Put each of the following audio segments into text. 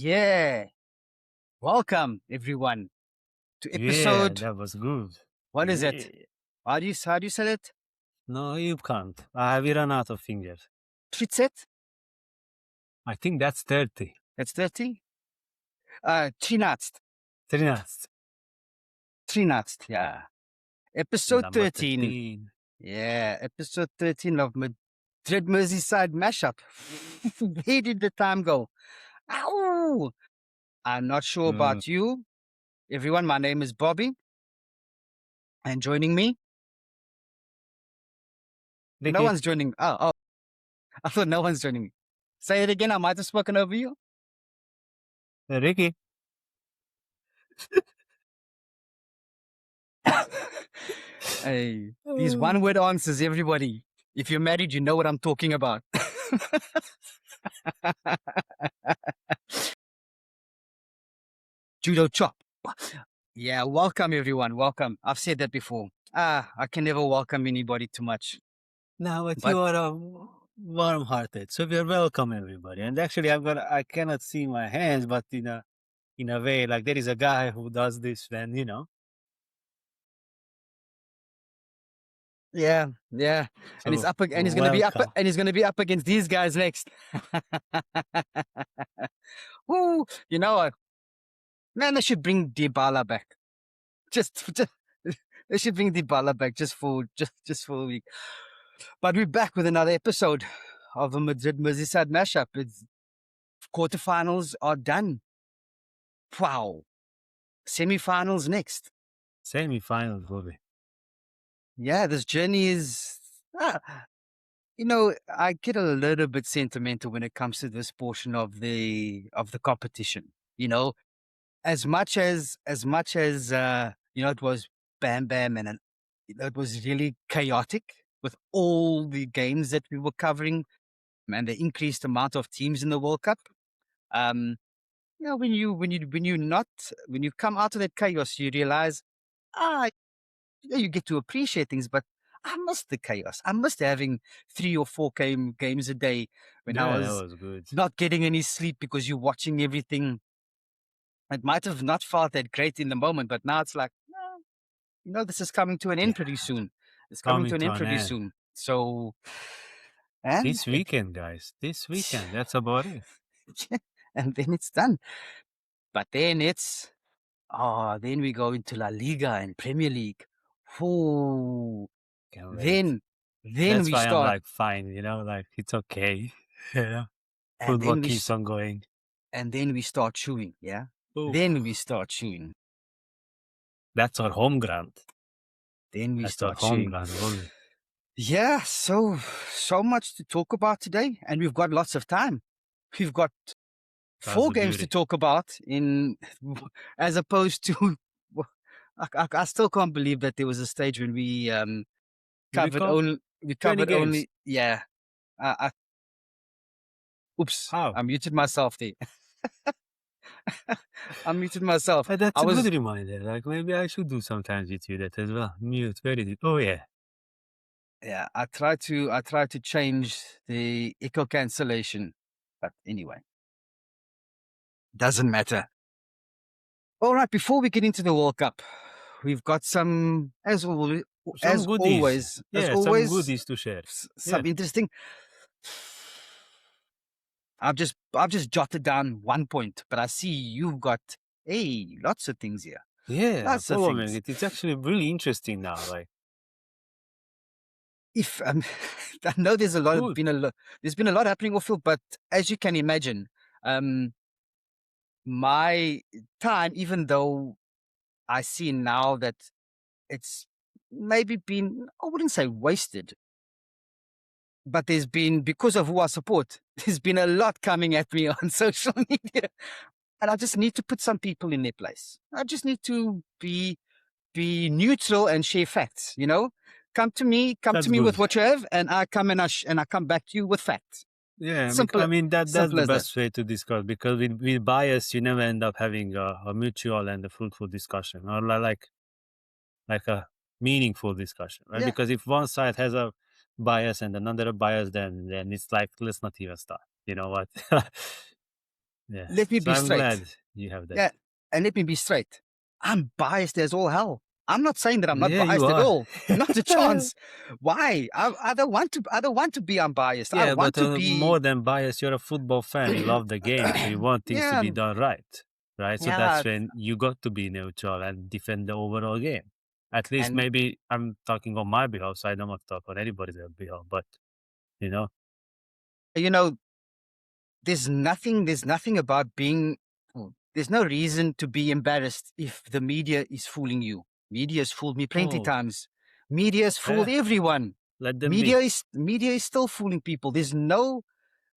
Yeah. Welcome, everyone, to Yeah, episode. that was good. What is it? Yeah. How do you say it? No, you can't. We run out of fingers. Tritset? I think that's 30. That's 30. Trinatst. 13. Trinatst. Yeah. Episode Number 13. 13. Yeah. Episode 13 of Madrid Merseyside Mashup. Where did the time go? Ow! I'm not sure about you. Everyone, my name is Bobby. And joining me? No Ricky. one's joining. Oh, I thought no one's joining me. Say it again. I might have spoken over you. Ricky. Hey, these one-word answers, everybody. If you're married, you know what I'm talking about. Judo chop. Yeah, welcome everyone. Welcome. I've said that before. I can never welcome anybody too much. Now, but But you are warm-hearted, so you're welcome, everybody. And actually, I cannot see my hands, but in a way, like there is a guy who does this when, yeah. And he's So, up and he's gonna be up welcome. and he's gonna be up against these guys next. Woo, you know what? Man, they should bring Dybala back. Just they should bring Dybala back just for a week. But we're back with another episode of the Madrid Merseyside Mashup. It's quarterfinals are done. Wow. Semi-finals next. Semi-finals, Bobby. Yeah, this journey is I get a little bit sentimental when it comes to this portion of the competition. As much as it was bam bam and it was really chaotic with all the games that we were covering and the increased amount of teams in the World Cup. When you come out of that chaos, you realize, ah, you get to appreciate things, but I missed the chaos. I missed having 3 or 4 games a day when I Yeah, that was was good. not getting any sleep because you're watching everything. It might have not felt that great in the moment, but now it's like, no, this is coming to an end pretty soon. It's coming to an end pretty soon. So, and This weekend, guys. This weekend. That's about it. and then it's done. But then then we go into La Liga and Premier League. Ooh, Can't wait. then That's we why start. I'm like, fine, like it's okay. And Football then keeps on going. And then we start chewing, yeah? Then we start chewing. That's our home ground. Then we That's start our home chewing. ground, only. Yeah, so much to talk about today, and we've got lots of time. We've got That's 4 the games to beauty. talk about as opposed to I still can't believe that there was a stage when we covered only 20 games. yeah. Oops, How? I muted myself there. I muted myself. That's a good reminder. Like maybe I should do sometimes with you that as well. Mute. Very good. Oh yeah. Yeah, I try to change the echo cancellation, but anyway, doesn't matter. All right, before we get into the World Cup, we've got some Some goodies. some goodies to share. Some interesting. I've just jotted down 1 point, but I see you've got lots of things here. Yeah, Lots of things. It's actually really interesting now. Like If I know there's been a lot happening off field, but as you can imagine, my time, even though I see now that it's maybe been, I wouldn't say wasted, but there's been, because of who I support, there's been a lot coming at me on social media. And I just need to put some people in their place. I just need to be neutral and share facts, Come to me with what you have, and I come and I come back to you with facts. yeah, Simple. I mean that's the best that. way to discuss, because with bias you never end up having a mutual and a fruitful discussion, or like a meaningful discussion, right? Yeah. Because if one side has a bias and another a bias, then it's like, let's not even start. You know what? Yeah. let me So be I'm glad straight. you have that. Yeah, and let me be straight. I'm biased as all hell. I'm not saying that I'm not Yeah, you biased at are. all. Not a chance. Why? I don't want to. I don't want to be unbiased. I Yeah, want but to be. more than bias, you're a football fan. You love the game, so you want things to Yeah, be done right, right? So yeah, that's when you got to be neutral and defend the overall game. At least and maybe I'm talking on my behalf, so I don't want to talk on anybody's behalf. But you know, you know, there's nothing about being. There's no reason to be embarrassed if the media is fooling you. Media has fooled me plenty oh, times. Media has fooled yeah, everyone. let them be. Media is still fooling people. There's no,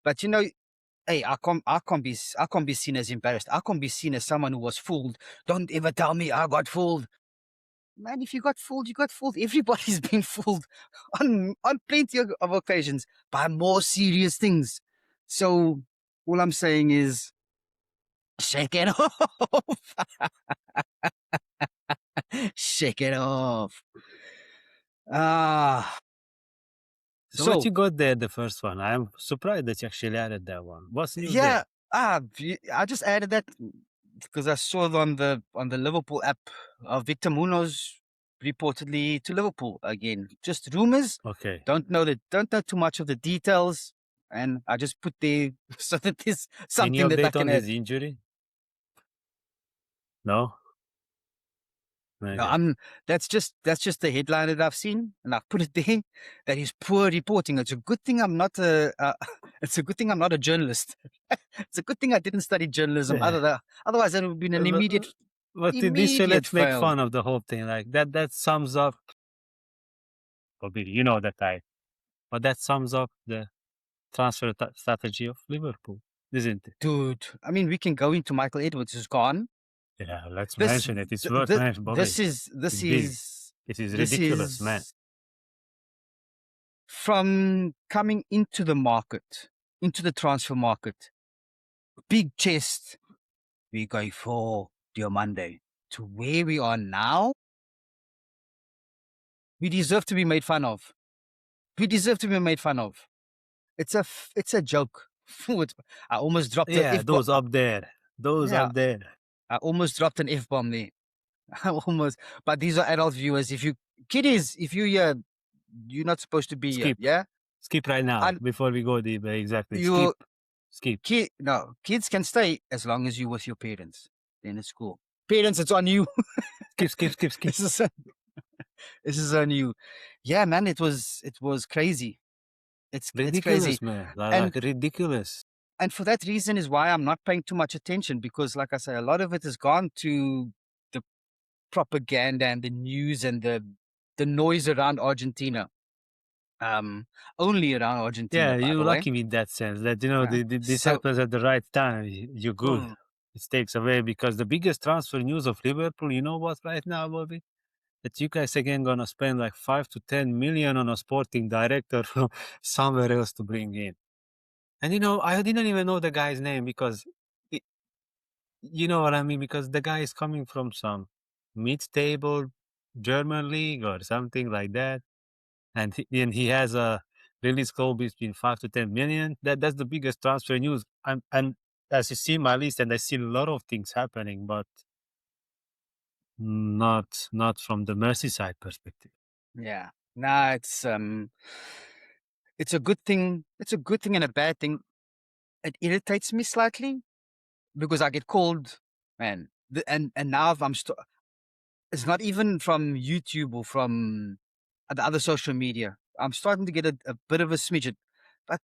but hey, I can't be seen as embarrassed. I can't be seen as someone who was fooled. Don't ever tell me I got fooled. Man, if you got fooled, you got fooled. Everybody's been fooled on plenty of occasions by more serious things. So all I'm saying is shake it off. Shake it off. Ah, So what so you got there, the first one? I'm surprised that you actually added that one. What's new yeah, there? I just added that because I saw it on the Liverpool app. Victor Munoz reportedly to Liverpool again. Just rumors. Okay. Don't know too much of the details, and I just put there so that there's Any something that I update can on his add. injury? No? No, Okay. that's just the headline that I've seen, and I've put it there. That is poor reporting. It's a good thing I'm not a. It's a good thing I'm not a journalist. It's a good thing I didn't study journalism. Yeah. Otherwise, that would have been an But in this show, immediate let's make fail. fun of the whole thing. Like that sums up, probably, you know that I, but that sums up the transfer strategy of Liverpool, isn't it? Dude, I mean, we can go into Michael Edwards who's gone. Yeah, let's This, mention it. It's th- worth th- mentioning, Bobby. this It's big. is, It is this ridiculous, man. is from coming into the market, into the transfer market. Big chest. We go for Diomande to where we are now. We deserve to be made fun of. We deserve to be made fun of. It's a joke. I almost dropped the Yeah, F bomb. those up there. Those Yeah, up there. I almost dropped an F bomb there. Almost, but these are adult viewers. If you kiddies, if you you're not supposed to be here. Skip. Yeah, Skip right now and before we go deep. Exactly. Skip. you Skip. no kids can stay as long as you with your parents. Then it's cool. Parents, it's on you. Skip, skip, skip, skip. This is on you. Yeah, man, it was crazy. It's crazy, Ridiculous, man. and Like ridiculous. for that reason is why I'm not paying too much attention because, like I say, a lot of it has gone to the propaganda and the news and the noise around Argentina. Um, only around Yeah, Argentina, by you're the way. lucky in that sense that, Yeah. this So, happens at the right time. You're good. mm, It takes away because the biggest transfer news of Liverpool, you know what, right now, Bobby? That you guys again gonna spend like 5 to 10 million on a sporting director from somewhere else to bring in. And I didn't even know the guy's name because, it, you know what I mean? Because the guy is coming from some mid-table German league or something like that, and he has a release goal between 5 to 10 million. That's the biggest transfer news. And as you see my list, and I see a lot of things happening, but not from the Merseyside perspective. yeah. Nah, it's a good thing. It's a good thing and a bad thing. It irritates me slightly because I get called, man. And now it's not even from YouTube or from the other social media. I'm starting to get a bit of a smidgen, but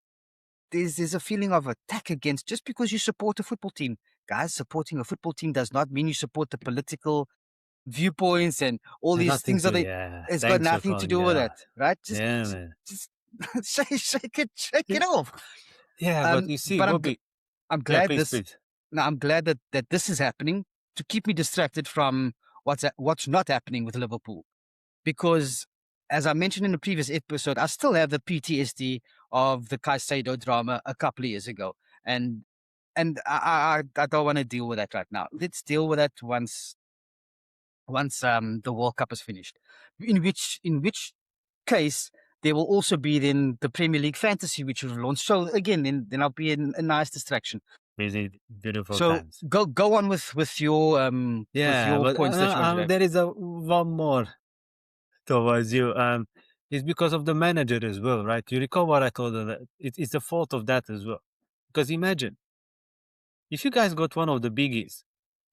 there's a feeling of attack against just because you support a football team. Guys, supporting a football team does not mean you support the political viewpoints and all And these nothing things. to, yeah. It's got Thanks for nothing to calling do with that that, out. right? Yeah, man. Just shake Yeah, it off. yeah, but you see, But Bobby. I'm Yeah, glad please, this. please. Now I'm glad that this is happening to keep me distracted from what's not happening with Liverpool. Because, as I mentioned in the previous episode, I still have the PTSD of the Caicedo drama a couple of years ago, and I don't want to deal with that right now. Let's deal with that once the World Cup is finished. In which case there will also be then the Premier League fantasy which will launch. So again, then I'll be a nice distraction. beautiful So times. go on with your Yeah, but points that you wanted to. there is one more towards you. It's because of the manager as well, right? You recall what I told you, that it's the fault of that as well. Because imagine if you guys got one of the biggies,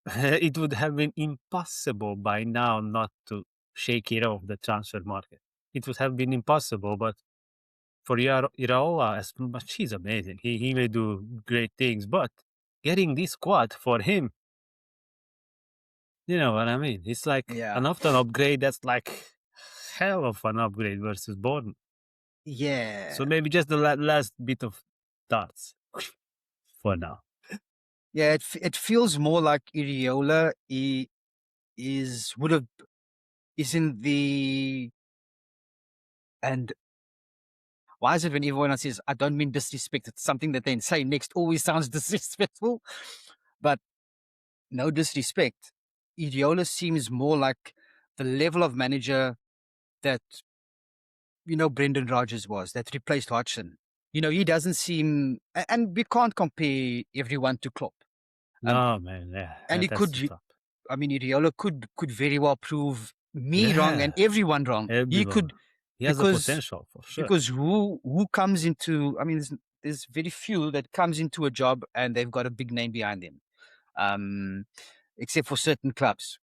it would have been impossible by now not to shake it off the transfer market. It would have been impossible, but for Iraola, as much he's amazing. He may do great things, but getting this squad for him, you know what I mean? It's like Yeah. an often upgrade that's like hell of an upgrade versus Bournemouth. Yeah. So maybe just the last bit of darts for now. Yeah, it feels more like Iriola is in the, and why is it when everyone else says I don't mean disrespect, it's something that they say next always sounds disrespectful, but no disrespect. Iriola seems more like the level of manager that Brendan Rodgers was, that replaced Hodgson. He doesn't seem, and we can't compare everyone to Klopp. No, man, yeah, And he that's could, the top. I mean, Iriola could very well prove me wrong Yeah, and everyone wrong. He everyone. could, He has the because potential for sure. because who comes into, I mean, there's very few that comes into a job and they've got a big name behind them, except for certain clubs.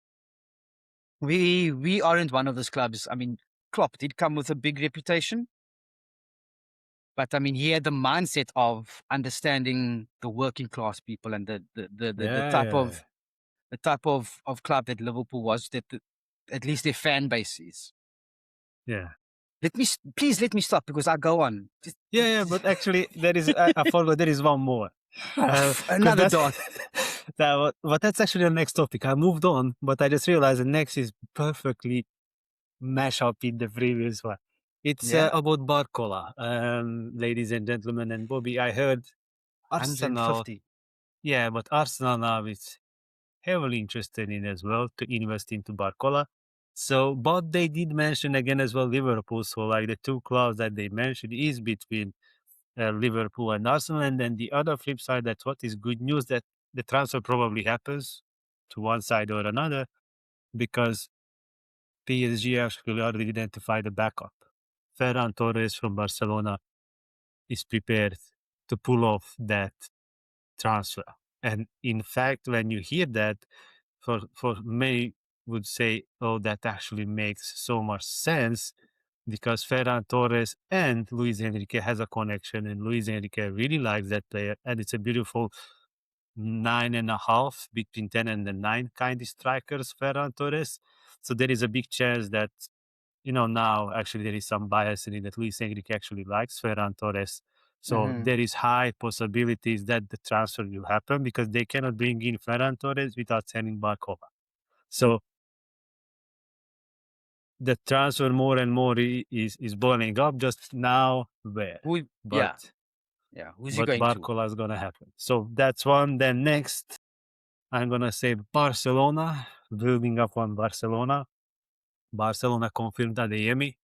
We aren't one of those clubs. I mean, Klopp did come with a big reputation, but I mean, he had the mindset of understanding the working class people and the Yeah, type yeah, of club that Liverpool was, that at least their fan base is. yeah. Please let me stop because I go on. Yeah, but actually, there is. I follow. There is one more. Because Another that's dot. but that's actually the next topic. I moved on, but I just realized the next is perfectly mash up in the previous one. It's Yeah, about Barcola, ladies and gentlemen, and Bobby. I heard Arsenal. 150. Yeah, but Arsenal now is heavily interested in as well to invest into Barcola. So, but they did mention again as well Liverpool. So, like the two clubs that they mentioned is between Liverpool and Arsenal. And then the other flip side, that's what is good news, that the transfer probably happens to one side or another, because PSG actually already identified the backup. Ferran Torres from Barcelona is prepared to pull off that transfer. And in fact, when you hear that, for many would say, oh, that actually makes so much sense, because Ferran Torres and Luis Enrique has a connection, and Luis Enrique really likes that player, and it's a beautiful 9.5 between 10 and the 9 kind of strikers, Ferran Torres. So there is a big chance that, now actually there is some bias in it, that Luis Enrique actually likes Ferran Torres. So there is high possibilities that the transfer will happen, because they cannot bring in Ferran Torres without sending Barkova. So the transfer more and more is boiling up. Just now where, Who? but Yeah. Who's he going to? Barcola is gonna happen. So that's one. Then next, I'm gonna say Barcelona, building up on Barcelona. Barcelona confirmed Adeyemi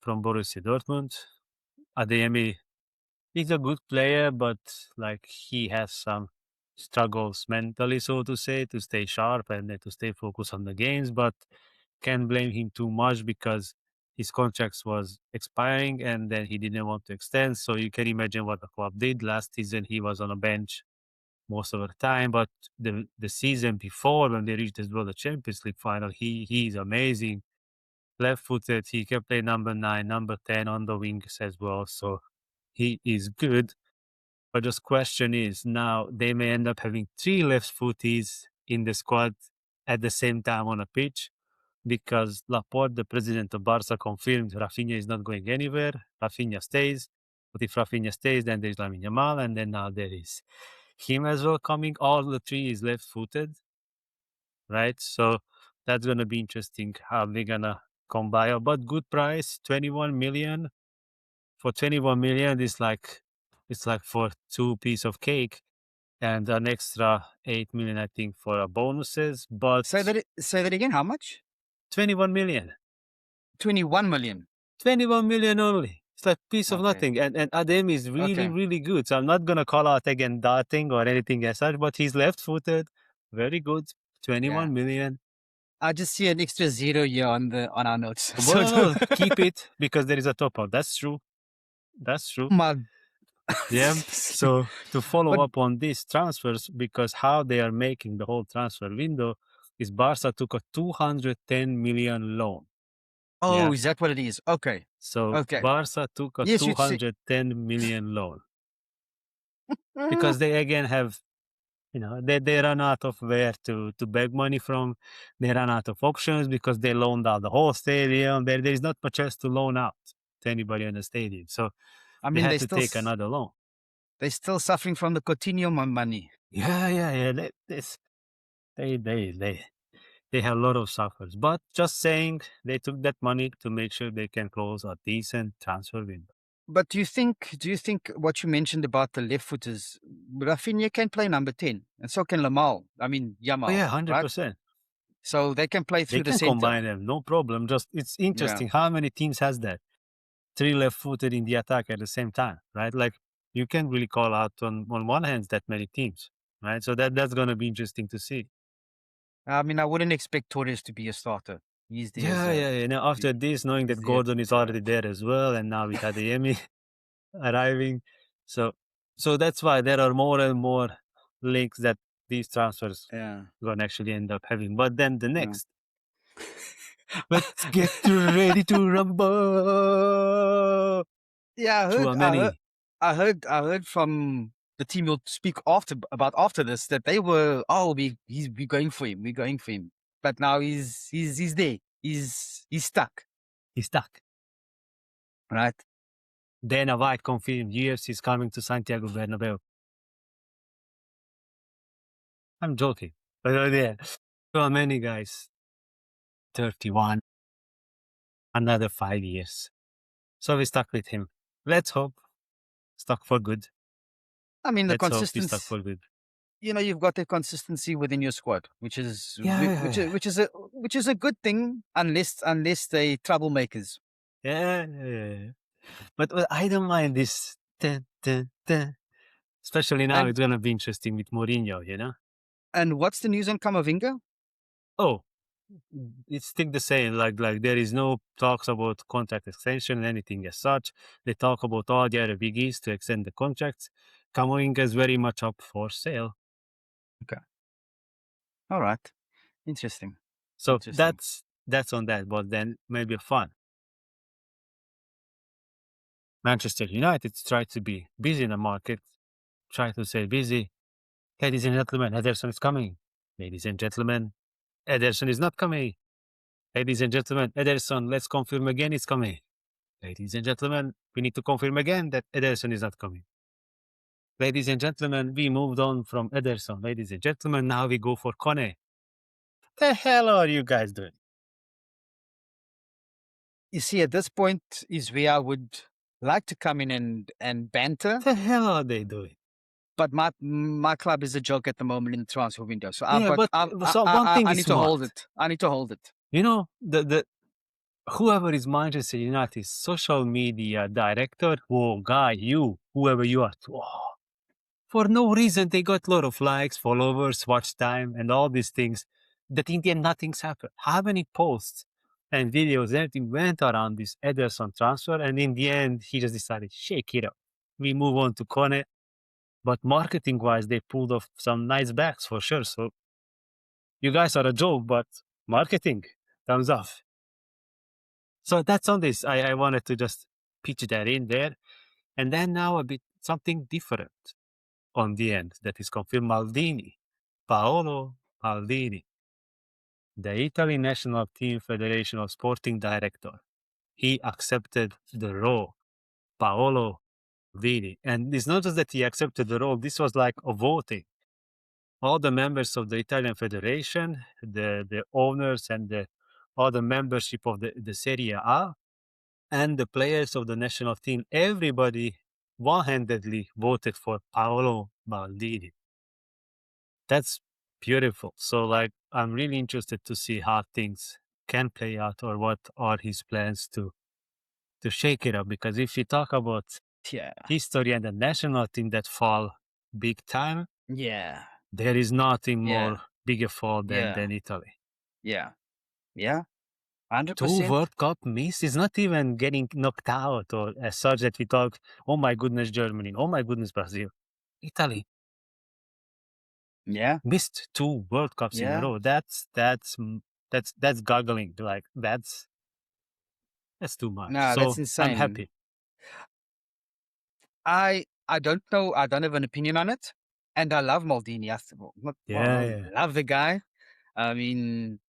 from Borussia Dortmund. Adeyemi is a good player, but like he has some struggles mentally, so to say, to stay sharp and to stay focused on the games. But can't blame him too much, because his contract was expiring and then he didn't want to extend. So you can imagine what the club did last season. He was on a bench most of the time, but the season before, when they reached as well the Champions League final, he's amazing. Left-footed, he can play number 9, number 10 on the wings as well. So he is good. But just question is, now they may end up having 3 left footies in the squad at the same time on a pitch, because Laporte, the president of Barca, confirmed Rafinha is not going anywhere. Rafinha stays. But if Rafinha stays, then there's Lamine Yamal, and then now there is him as well coming. All the 3 is left footed, right? So that's going to be interesting how they're going to combine. But good price, 21 million. For 21 million, it's like for 2 piece of cake, and an extra 8 million, I think, for bonuses. But Say that again. How much? 21 million. 21 million. 21 million only. It's like piece of Okay. nothing. And Adem is really, Okay. really good. So I'm not gonna call out again darting or anything as such, but he's left-footed, very good, Yeah. 21 million. I just see an extra zero here on our notes. Well, no, keep it because there is a top up. That's true. That's true. my Yeah. So to follow but up on these transfers, because how they are making the whole transfer window is Barca took a 210 million loan. oh, Yeah. is that what it is? Okay. So Okay. Barca took a Yes, you see. 210 million loan because they again have, they run out of where to beg money from. They run out of options because they loaned out the whole stadium. There is not much else to loan out to anybody in the stadium. So I they mean, had to take another loan. they're still suffering from the Coutinho money. Yeah. They have a lot of suffers. But just saying, they took that money to make sure they can close a decent transfer window. But do you think what you mentioned about the left footers, Rafinha can play number 10, and so can Lamal. I mean Oh Yamal, yeah, right? 100%. So they can play They through the can center. combine them, no problem. Just it's Yeah. interesting how many teams has that. 3 left-footed in the attack at the same time, right? Like you can't really call out on one hand that many teams, right? So that's gonna be interesting to see. I mean, I wouldn't expect Torres to be a starter. He's there as Yeah. Now after he- this, knowing he's that there. Gordon is already there as well, and now with Adeyemi arriving, so that's why there are more and more links that these transfers Yeah. gonna actually end up having. But then the Yeah. next, let's get ready to rumble. Yeah, Chouameni. I heard from the team you'll speak after this that they were we're going for him, but now he's there, he's stuck, He's stuck. right? Dana White confirmed UFC is coming to Santiago Bernabeu. I'm joking. But yeah, so many guys. 31. Another 5 years. So we stuck with him. Let's hope stuck for good. I mean, the Let's hope we stuck consistency. for good. You've got the consistency within your squad, which is Yeah. which is a good thing, unless they troublemakers. Yeah. But I don't mind this. Dun, dun, dun. Especially now, And it's gonna be interesting with Mourinho, and what's the news on Camavinga? Oh, it's still the same. Like there is no talks about contract extension, anything as such. They talk about all the other biggies to extend the contracts. Camavinga is very much up for sale. Okay, all right, interesting. So Interesting. that's on that. But then maybe fun. Manchester United try to be busy in the market. Try to stay busy. Ladies and gentlemen, Ederson is coming. Ladies and gentlemen, Ederson is not coming. Ladies and gentlemen, Ederson, let's confirm again it's coming. Ladies and gentlemen, we need to confirm again that Ederson is not coming. Ladies and gentlemen, we moved on from Ederson. Ladies and gentlemen, now we go for Kone. The hell are you guys doing? You see, at this point is where I would like to come in and banter. The hell are they doing? But my club is a joke at the moment in the transfer window. So One thing I is need to smart. hold it. I need to hold it. The whoever is Manchester United's social media director, whoever you are, for no reason they got a lot of likes, followers, watch time, and all these things. That in the end nothing's happened. How many posts and videos everything went around this Ederson transfer, and in the end he just decided shake it up. We move on to Kone. But marketing wise, they pulled off some nice backs for sure. So you guys are a joke, but marketing, thumbs up. So that's on this. I wanted to just pitch that in there. And then now a bit something different on the end that is confirmed. Maldini, Paolo Maldini, the Italy National Team Federation of Sporting Director. He accepted the role, Paolo Maldini. And it's not just that he accepted the role, this was like a voting. All the members of the Italian Federation, the owners and all the membership of the Serie A, and the players of the national team, everybody one-handedly voted for Paolo Maldini. That's beautiful. So I'm really interested to see how things can play out or what are his plans to to shake it up, because if you talk about Yeah. history and the national team that fall big time, Yeah. there is nothing Yeah. more bigger fall Yeah. than Italy. Yeah. Yeah. Two 100%. World Cup miss is not even getting knocked out or as such that we talk, oh my goodness, Germany, oh my goodness, Brazil. Italy Yeah. missed 2 World Cups in a Yeah. row. That's goggling. Like that's too much. No, that's So I'm insane. happy. I don't know. I don't have an opinion on it. And I love Maldini. Yeah, I yeah. love the guy. I mean,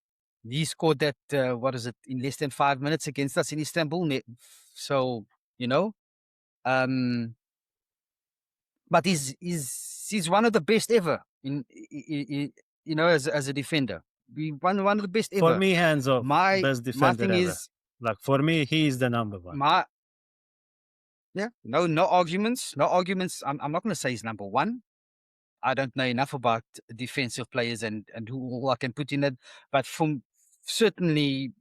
he scored that, what is it, in less than 5 minutes against us in Istanbul. So, you know, um, but he's one of the best ever as a defender. One of the best For ever. me, hands off, My best my defender thing ever. is Like for me, he is the number one. my yeah, no arguments, no arguments. I'm not going to say he's number one. I don't know enough about defensive players and who I can put in it, but from certainly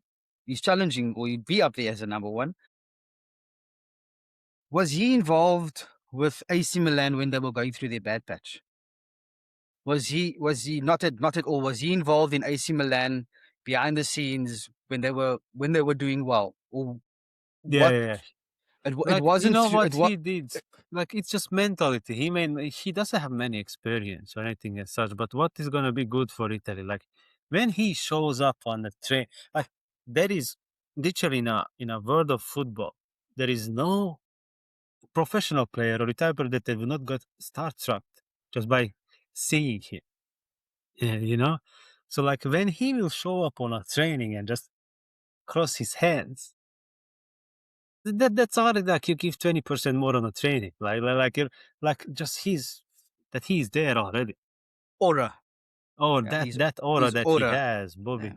he's challenging or he'd be up there as a number one. Was he involved with AC Milan when they were going through their bad patch? Was he not at all? Was he involved in AC Milan behind the scenes when they were doing well? Or Yeah, what? yeah, yeah. It Like you wasn't know through what it. What? he did. Like it's just mentality. He doesn't have many experience or anything as such. But what is gonna be good for Italy? Like when he shows up on the train, like there is literally in a world of football, there is no professional player or retired player that they will not get starstruck just by seeing him. Yeah, you know? So like when he will show up on a training and just cross his hands, that's already like you give 20% more on a training. Like you're like just he's there already. Aura. Oh, Yeah, that aura his that he aura. has, Bobby.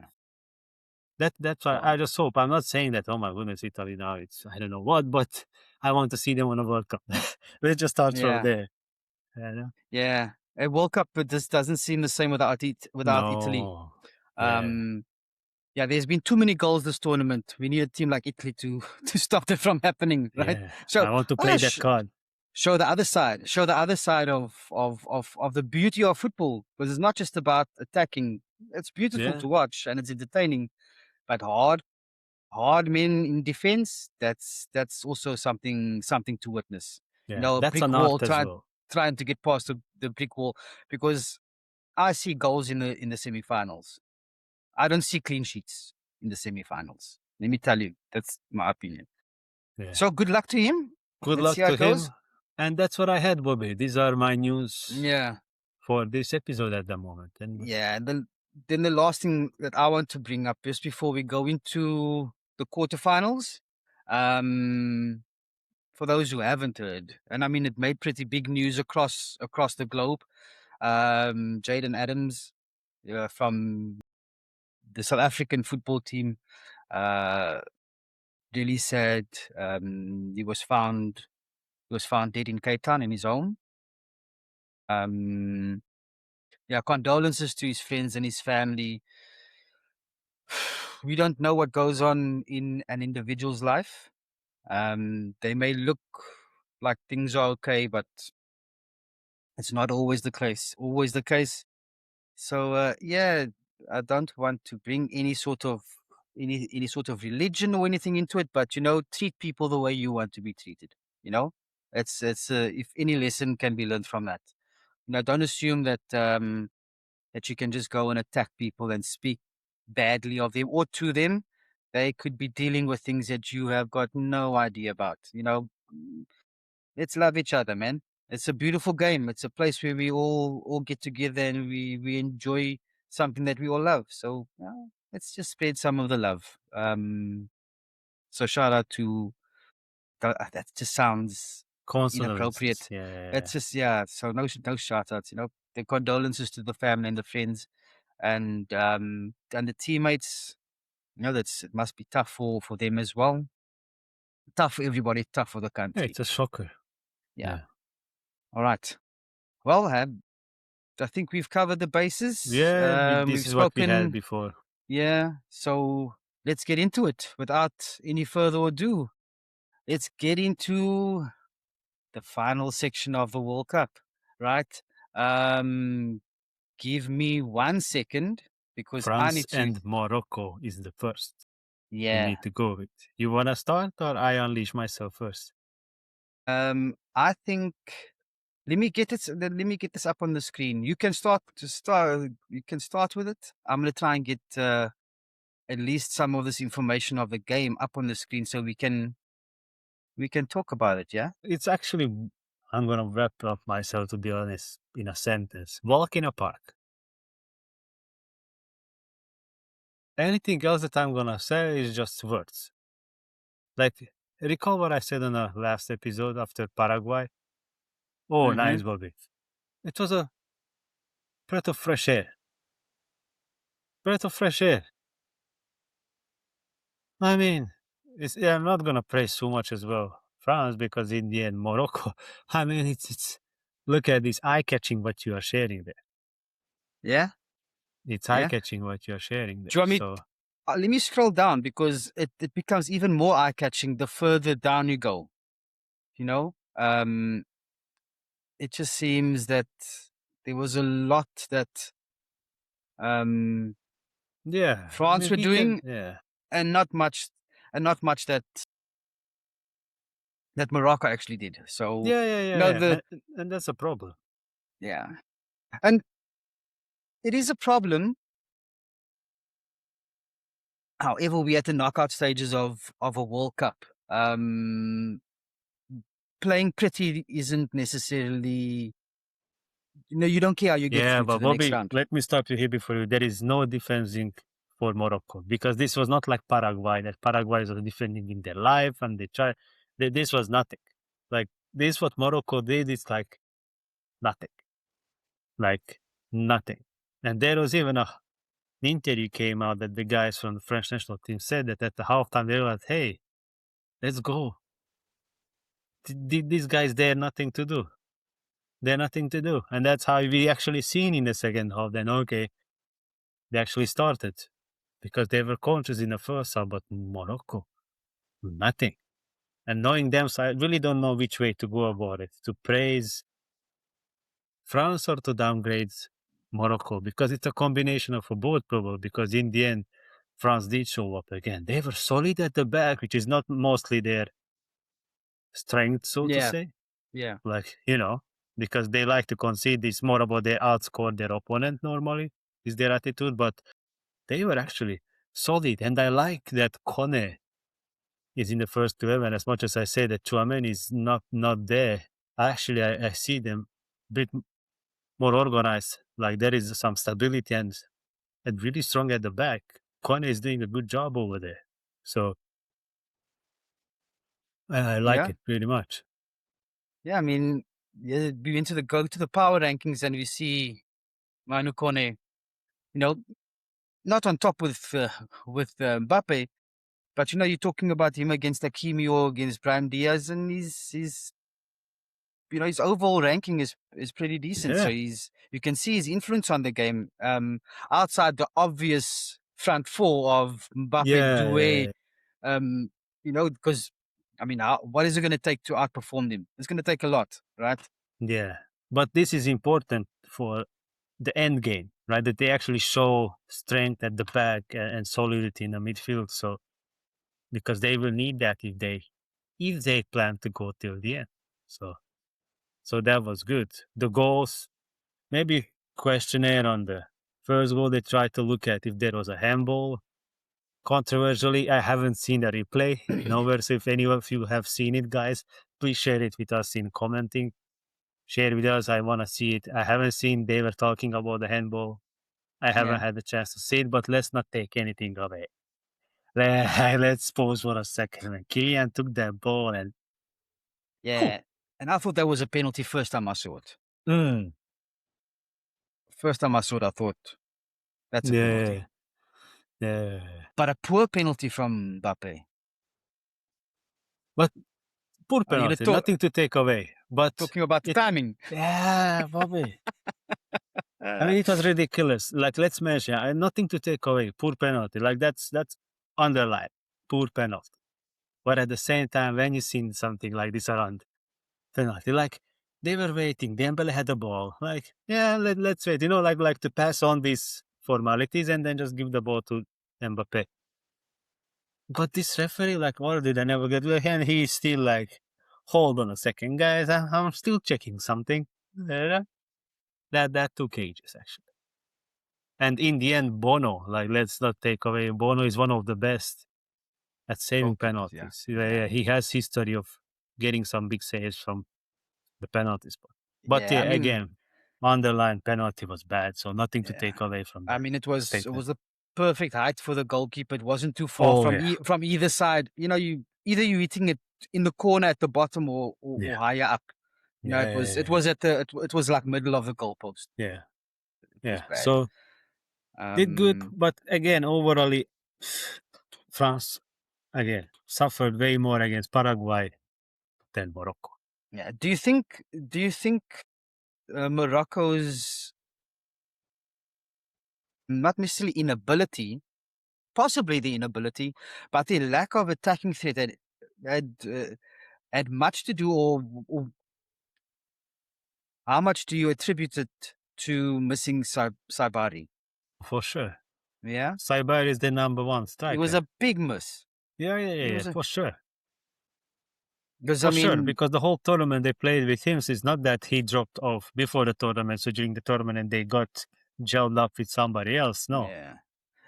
Yeah. That's why I Wow. just hope. I'm not saying that, oh my goodness, Italy now it's I don't know what, but I want to see them on a World Cup. Let's just start from Yeah. there. You know? Yeah. A World Cup, but this doesn't seem the same without Italy. No. Yeah. Um, yeah, there's been too many goals this tournament. We need a team like Italy to to stop that from happening, right? Yeah. So, I want to play uh, that sh- card. show the other side. Show the other side of the beauty of football, because it's not just about attacking. It's beautiful Yeah. to watch and it's entertaining, but hard men in defense. That's also something to witness. Yeah. A That's brick an wall art as well. trying to get past the brick wall, because I see goals in the semifinals. I don't see clean sheets in the semifinals. Let me tell you, that's my opinion. Yeah. So good luck to him. Good Let's luck see how to it goes. him. And that's what I had, Bobby. These are my news Yeah, for this episode at the moment. And yeah. And then the last thing that I want to bring up just before we go into the quarterfinals, um, for those who haven't heard, and I mean it made pretty big news across the globe. Jaden Adams, from the South African football team, uh, really said, he was found dead in Cape Town in his home. Um, yeah, condolences to his friends and his family. We don't know what goes on in an individual's life. They may look like things are okay, but it's not always the case. Always the case. So yeah, I don't want to bring any sort of religion or anything into it, but treat people the way you want to be treated. You know, it's if any lesson can be learned from that. Don't assume that you can just go and attack people and speak badly of them or to them. They could be dealing with things that you have got no idea about. Let's love each other, man. It's a beautiful game. It's a place where we all get together and we enjoy something that we all love. So let's just spread some of the love. So shout out to that. Just sounds condolences. inappropriate. Yeah, yeah, yeah. It's just So no shout outs. The condolences to the family and the friends and the teammates. It must be tough for them as well. Tough for everybody. Tough for the Yeah, country. it's a shocker. Yeah. Yeah. All right. Well, I think we've covered the bases. Yeah, this We've is what we had spoken. before. Yeah. So let's get into it without any further ado. let's get into the final section of the World Cup, right? Give me 1 second because I France need to. and Morocco is the first we Yeah. need to go with. You want to start or I unleash myself first? I think let me get it. Let me get this up on the screen. You can start to start. You can start with it. I'm gonna try and get at least some of this information of the game up on the screen so we can talk about it. Yeah. It's actually, I'm going to wrap up myself, to be honest, in a sentence. Walk in a park. Anything else that I'm going to say is just words. Like, recall what I said in the last episode after Paraguay? Oh, Mm-hmm. nice, Bobby. It was a breath of fresh air. Breath of fresh air. I mean, I'm not going to praise too much as well France because in the end, Morocco, I mean, it's look at this eye-catching what you are sharing there. Yeah. It's Yeah. eye-catching what you're sharing Do you there. want me? So, Let me scroll down because it becomes even more eye catching the further down you go. You know, it just seems that there was a lot that um, yeah, I France mean, were we can, doing, yeah. and not much that Morocco actually did. So, Yeah, yeah, you yeah, know, yeah. And that's a problem. yeah, and it is a problem. However, we at the knockout stages of a World Cup. Playing pretty isn't necessarily, you don't care how you get Yeah, through to but the next Bobby, round. let me stop you here before you. There is no defending for Morocco because this was not like Paraguay. That Paraguay was defending in their life and they try. This was nothing. Like this, what Morocco did is like nothing. And there was even a interview came out that the guys from the French national team said that at the halftime they were like, "Hey, let's go. These guys, they had nothing to do. They had nothing to do." And that's how we actually seen in the second half. Then okay, they actually started because they were conscious in the first half, but Morocco, nothing. And knowing them, so I really don't know which way to go about it. To praise France or to downgrade Morocco because it's a combination of both, probably. Because in the end, France did show up again. They were solid at the back, which is not mostly their strength, so to Yeah, say. yeah, Like, because they like to concede. It's more about they outscore their opponent normally, is their attitude. But they were actually solid. And I like that Kone is in the first 11. As much as I say that Chouameni is not there, actually, I see them a bit more organized. Like there is some stability and really strong at the back. Kone is doing a good job over there. So I like yeah, it pretty much. yeah. I mean, yeah, we went to the go to the power rankings and we see Manu Kone, you know, not on top with Mbappe, but you're talking about him against Hakimi or against Brahim Diaz, and he's his overall ranking is pretty decent. So Yeah. you can see his influence on the game. Outside the obvious front four of Mbappe, Yeah. Doué, Yeah. because I mean, what is it going to take to outperform them? It's going to take a lot, right? Yeah. But this is important for the end game, right? That they actually show strength at the back and solidity in the midfield. So because they will need that if they plan to go till the end. So that was good. The goals, maybe questionnaire on the first goal. They tried to look at if there was a handball. Controversially, I haven't seen the replay nowhere. So if any of you have seen it, guys, please share it with us in commenting. Share with us. I want to see it. I haven't seen they were talking about the handball. I haven't Yeah, had the chance to see it, but let's not take anything away. Let's pause for a second. And Kylian took that ball and whew, yeah. And I thought that was a penalty first time I saw it. mm, First time I saw it, I thought that's a penalty, yeah, yeah. but a poor penalty from Mbappe. But poor Are you going to penalty, nothing to take away. But talking about the it, timing? yeah, Bobby. I Uh, mean, it was ridiculous. Like, let's mention, nothing to take away. Poor penalty. Like that's underlined. Poor penalty. But at the same time, when you seen something like this around penalty, like they were waiting, Dembele had the ball, like let's wait, like to pass on these formalities and then just give the ball to Mbappe. But this referee, like, or did I never get with him? He's still like, hold on a second, guys, I'm still checking something. That took ages actually. And in the end, Bono, like, let's not take away. Bono is one of the best at saving Goalkeepers, penalties. yeah. He has history of getting some big saves from the penalty spot. But Yeah, I mean, again, underline penalty was bad, so nothing to yeah. take away from I that mean, it was statement. the perfect height for the goalkeeper. It wasn't too far Oh from yeah, from either side. You know, you either you hitting it in the corner at the bottom or yeah, higher up. You know, it was at the it was like middle of the goalpost. yeah, It was yeah. bad. So did good, but again, overall, France again suffered way more against Paraguay than Morocco. Yeah. Do you think Morocco's not necessarily inability, possibly the inability, but the lack of attacking threat had much to do, or how much do you attribute it to missing Saibari? For sure. Yeah, Saibari is the number one it was striker. a big miss. It Yeah, was a for sure. because I For sure, mean, because the whole tournament they played with him, so it's not that he dropped off before the tournament, so during the tournament and they got gelled up with somebody else. No. yeah,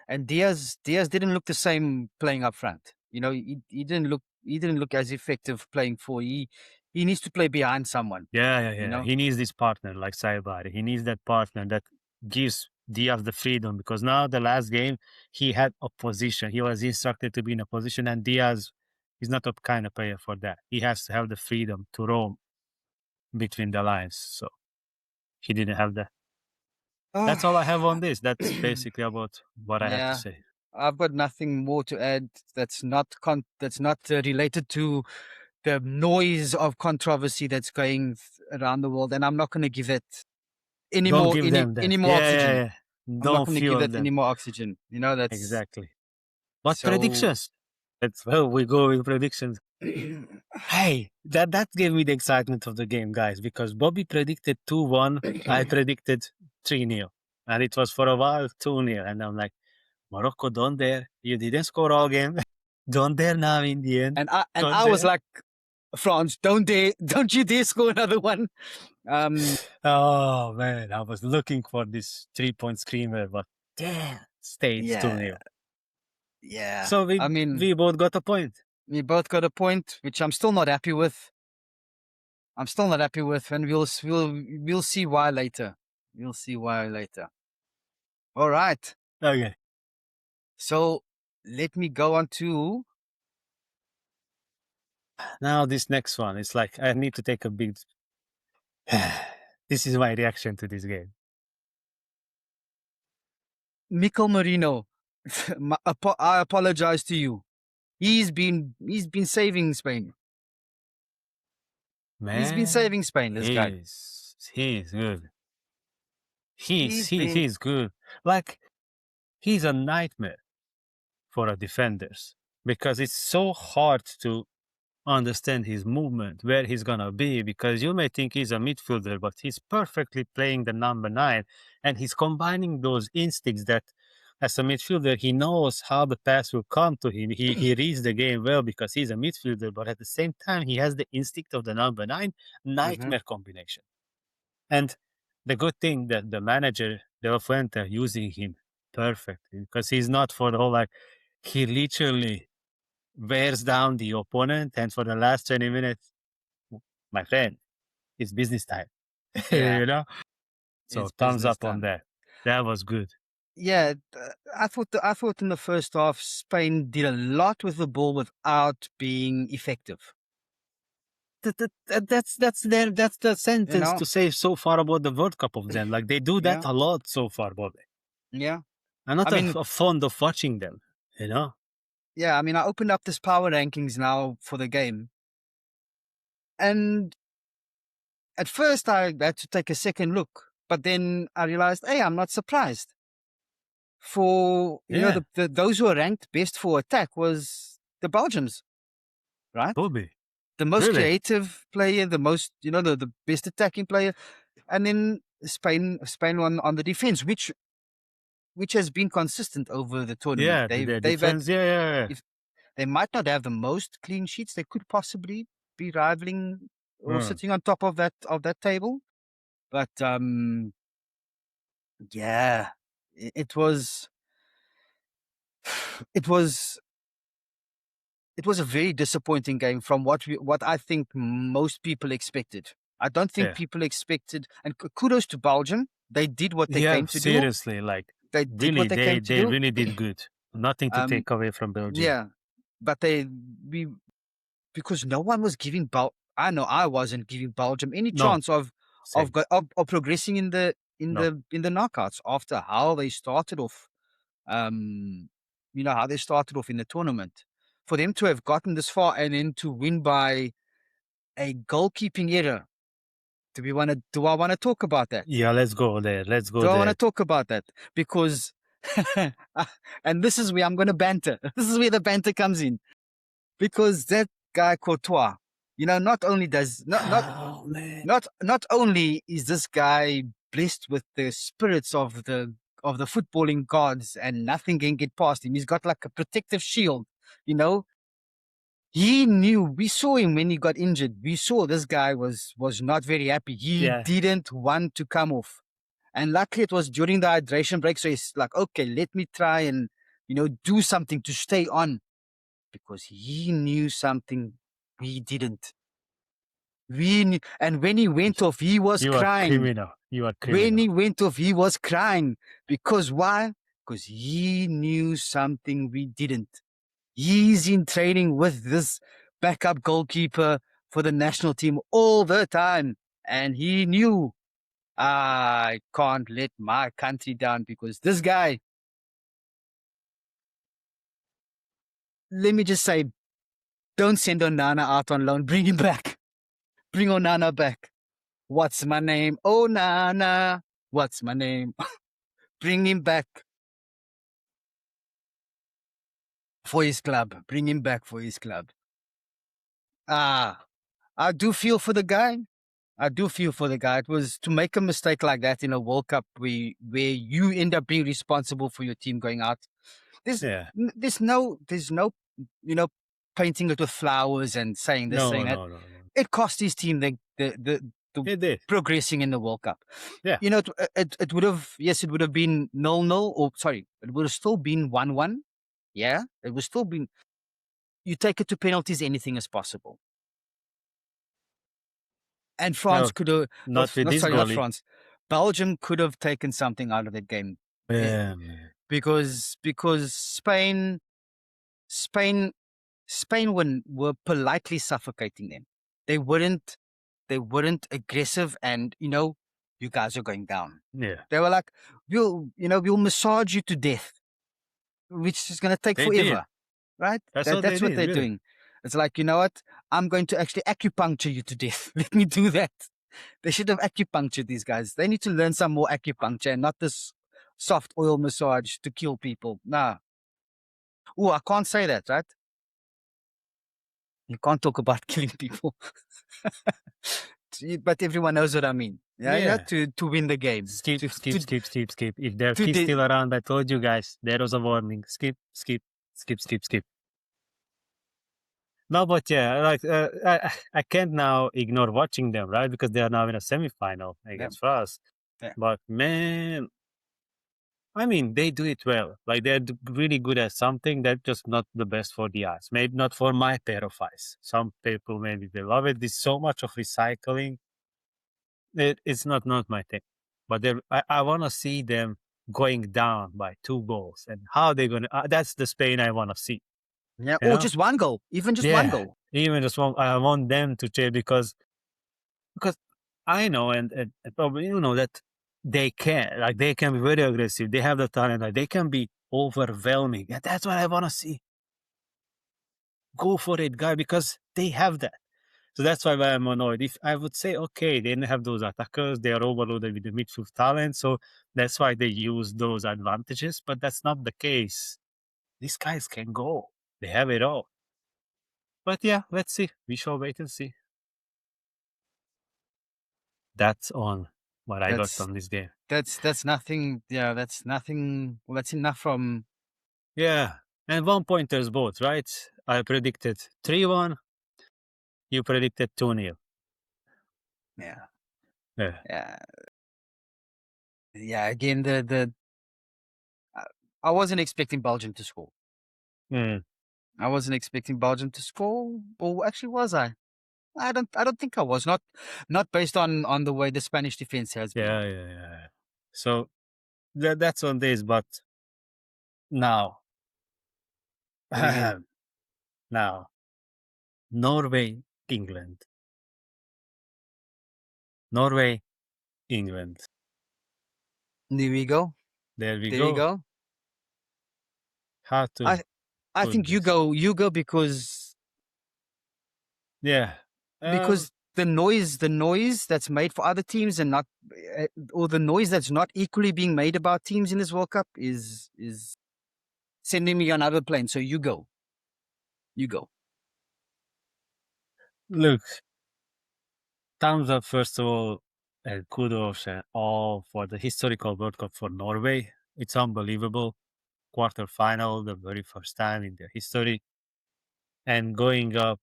and Diaz didn't look the same playing up front. You know, he didn't look as effective playing for. He needs to play behind someone. Yeah. You know, He needs this partner like Saibari. He needs that partner that gives Diaz the freedom, because now the last game he had a position. He was instructed to be in a position, and Diaz is not a kind of player for that. He has to have the freedom to roam between the lines. So he didn't have that. That's all I have on this. That's basically about what I have to yeah. say. I've got nothing more to add. That's not related to the noise of controversy that's going around the world, and I'm not going to give it any Don't more give them that. oxygen. Yeah. I'm not Don't going to give fuel it any them. more oxygen. You know, that's Exactly. What so. predictions? We go with predictions. Hey, that gave me the excitement of the game, guys, because Bobby predicted 2-1. I predicted 3-0. And it was for a while 2-0. And I'm like, Morocco, don't dare. You didn't score all game. Don't dare now in the end. And Don't I was dare. like, France, don't you dare score another one. Oh man, I was looking for this 3-point screamer, but damn, stayed 2-0. Yeah. So I mean, we both got a point. we both got a point, which I'm still not happy with. And we'll see why later. We'll see why later. All right. Okay. So let me go on to Now this next one, it's like I need to take a big. This is my reaction to this game. Mikel Merino. I apologize to you. He's been saving Spain. Man, He's been saving Spain. This guy. He's good. He's good. Like, he's a nightmare for a defenders, because it's so hard to understand his movement, where he's gonna be, because you may think he's a midfielder, but he's perfectly playing the number 9, and he's combining those instincts that as a midfielder he knows how the pass will come to him. He reads the game well because he's a midfielder, but at the same time he has the instinct of the number 9. Nightmare combination. And the good thing that the manager De La Fuente using him perfectly, because he's not for the whole, like, he literally wears down the opponent, and for the last 20 minutes, my friend, it's business time. Yeah. You know? So It's thumbs business up on time. that. That was good. Yeah, I thought in the first half Spain did a lot with the ball without being effective. That's the sentence You know? to say so far about the World Cup of them. Like, they do that Yeah. a lot so far, Bobby. Yeah. I'm not I mean, fond of watching them, you know? yeah, I mean, I opened up this power rankings now for the game. And at first I had to take a second look, but then I realized, hey, I'm not surprised. For, you know, Yeah. those who are ranked best for attack was the Belgians. right? Bobby. The most Really? creative player, the most, the best attacking player, and then Spain on the defense, which has been consistent over the tournament. Yeah, their They've had, defense. Yeah. if they might not have the most clean sheets, they could possibly be rivaling or Hmm. sitting on top of that table. But yeah, it was it was it was a very disappointing game from what I think most people expected. I don't think Yeah. people expected, and kudos to Belgium. They did what they Yeah, came to do. seriously, like They did really, what they came to they do. really did good. Nothing to Um, take away from Belgium. yeah, but we because no one was giving I know I wasn't giving Belgium any No, chance of same. of progressing in the No. knockouts after how they started off. How they started off in the tournament. For them to have gotten this far and then to win by a goalkeeping error. Do I want to talk about that? Yeah, let's go there. Let's go Do I want to there. talk about that? Because and this is where I'm going to banter. This is where the banter comes in. Because that guy Courtois, not only does Oh man. not only is this guy blessed with the spirits of the footballing gods and nothing can get past him. He's got like a protective shield, you know. He knew. We saw him when he got injured. We saw this guy was not very happy. He Yeah. didn't want to come off. And luckily it was during the hydration break. So he's like, okay, let me try and, do something to stay on because he knew something we didn't. And when he went off, he was You are crying. criminal. You are When criminal. he went off, he was crying. Because why? Because he knew something we didn't. He's in training with this backup goalkeeper for the national team all the time. And he knew, I can't let my country down because this guy, let me just say, don't send Onana out on loan. Bring him back. Bring Onana back. What's my name? Onana. What's my name? Bring him back for his club. Bring him back for his club. I do feel for the guy. I do feel for the guy. It was to make a mistake like that in a World Cup where you end up being responsible for your team going out. There's Yeah. there's no painting it with flowers and saying this, No, saying that. no, no, no. It cost his team the It did. progressing in the World Cup. Yeah. It would have, yes, it would have been 0-0, or sorry, it would have still been 1-1. Yeah, it would still been. You take it to penalties, anything is possible. And France Well, could have, not with no, this sorry, not goalie. France. Belgium could have taken something out of that game. Yeah, man. Because Spain were politely suffocating them. They weren't aggressive, and you guys are going down. Yeah. They were like, we'll massage you to death, which is going to take They did. forever, right? That's what they That's what did, they're really. doing. It's like, you know what? I'm going to actually acupuncture you to death. Let me do that. They should have acupunctured these guys. They need to learn some more acupuncture and not this soft oil massage to kill people. Nah. Oh, I can't say that, right? You can't talk about killing people. But everyone knows what I mean. Yeah, Yeah. to win the game. Skip. To If their to kid's the still around, I told you guys, there was a warning. Skip. No, but yeah, like I can't now ignore watching them, right? Because they are now in a semi-final against France. Yeah. But man, I mean, they do it well. Like they're really good at something that's just not the best for the eyes. Maybe not for my pair of eyes. Some people maybe they love it. There's so much of recycling. It's not my thing. But I want to see them going down by 2 goals and how they're gonna. That's the Spain I want to see. yeah, You or know? just one goal, even just one Yeah. goal. Even just one. I want them to change because I know and probably you know that they can be very aggressive. They have the talent. Like they can be overwhelming. And that's what I want to see. Go for it, guy, because they have that. So that's why I'm annoyed. If I would say, okay, they didn't have those attackers, they are overloaded with the midfield talent, so that's why they use those advantages. But that's not the case. These guys can go. They have it all. But yeah, let's see. We shall wait and see. That's on what I got That's from this game. that's nothing. Yeah, that's nothing. Well, that's enough from. Yeah. And 1-pointers both, right? I predicted 3-1. You predicted 2-0. Yeah, Yeah. yeah, yeah. Again, the uh, I wasn't expecting Belgium to score. Mm. I wasn't expecting Belgium to score. Or actually, was I? I don't think I was. Not based on the way the Spanish defense has been. Yeah. So that's on this, but now, But again, now, Norway, England. Norway, England. there we go. There we There you go. go. How to I put think you this? go. You go Yeah. because the noise that's made for other teams and not or the noise that's not equally being made about teams in this World Cup is sending me on another plane. So you go. You go. Look, thumbs up, first of all, and kudos and all for the historical World Cup for Norway. It's unbelievable. Quarterfinal, the very first time in their history, and going up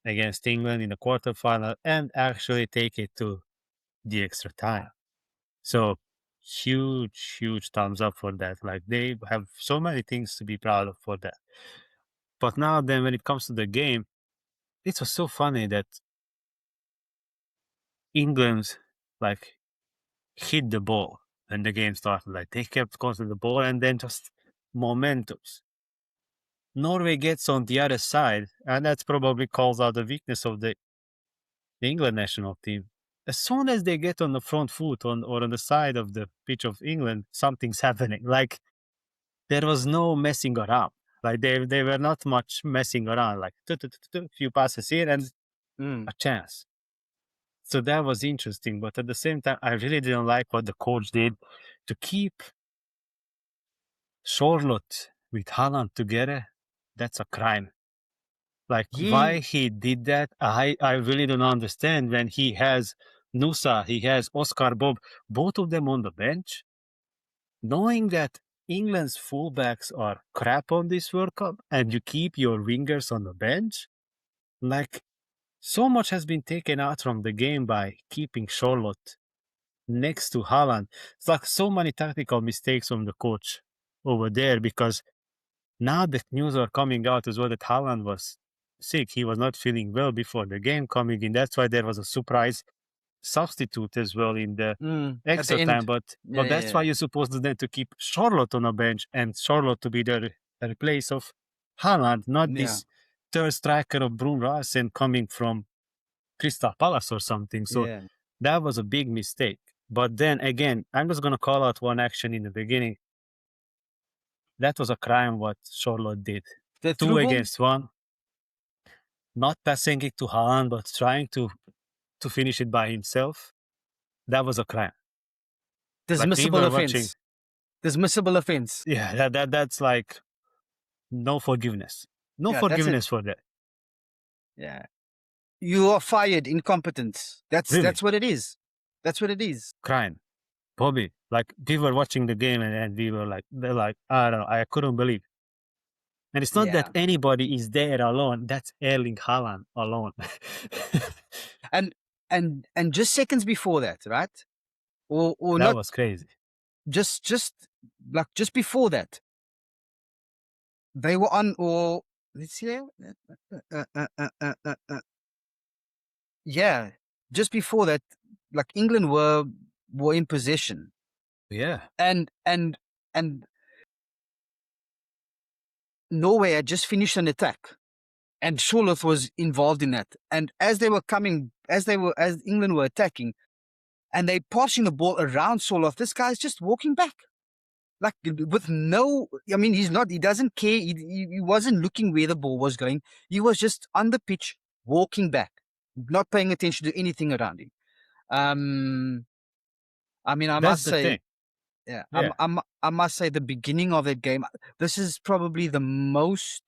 against England in the quarterfinal and actually take it to the extra time. So huge thumbs up for that. Like they have so many things to be proud of for that. But now then when it comes to the game, it was so funny that England like hit the ball when the game started. Like they kept causing the ball and then just momentums. Norway gets on the other side, and that's probably calls out the weakness of the England national team. As soon as they get on the front foot or on the side of the pitch of England, something's happening. Like there was no messing around. Like they were not much messing around. Like few passes here and Mm. a chance. So that was interesting. But at the same time, I really didn't like what the coach did to keep Charlotte with Haaland together. That's a crime. Like why He he did that, I really don't understand. When he has Nusa, he has Oscar Bob, both of them on the bench, knowing that England's fullbacks are crap on this World Cup, and you keep your wingers on the bench. Like so much has been taken out from the game by keeping Charlotte next to Haaland. It's like so many tactical mistakes from the coach over there, because now the news are coming out as well that Haaland was sick. He was not feeling well before the game coming in. That's why there was a surprise substitute as well in the at the extra time. end. But that's why you're supposed to then to keep Charlotte on a bench and Charlotte to be the replace of Haaland, not Yeah. this third striker of Brun Larsen coming from Crystal Palace or something. So Yeah. that was a big mistake. But then again, I'm just gonna call out one action in the beginning. That was a crime what Charlotte did. The 2 through ball. against 1, not passing it to Haaland, but trying to finish it by himself. That was a crime. Like we Dismissible were watching. offense. Dismissible offense. Yeah, that's like no forgiveness. No Yeah, that's it. forgiveness for that. Yeah. You are fired, incompetence. Really, That's what it is. That's what it is. crime. Bobby, like we were watching the game and we were like, they're like, I don't know, I couldn't believe. And it's not that Yeah. anybody is there alone. That's Erling Haaland alone. And just seconds before that, right? Or That not was crazy. just like just before that. They were on or let's see here. Yeah. Just before that, like England were in possession. Yeah. And Norway had just finished an attack. And Charlotte was involved in that. And as England were attacking, and they passing the ball around Soloth, this guy's just walking back. Like with no, I mean, he doesn't care. He wasn't looking where the ball was going. He was just on the pitch, walking back, not paying attention to anything around him. I mean, I That's must the say, thing. yeah, Yeah. I must say the beginning of that game, this is probably the most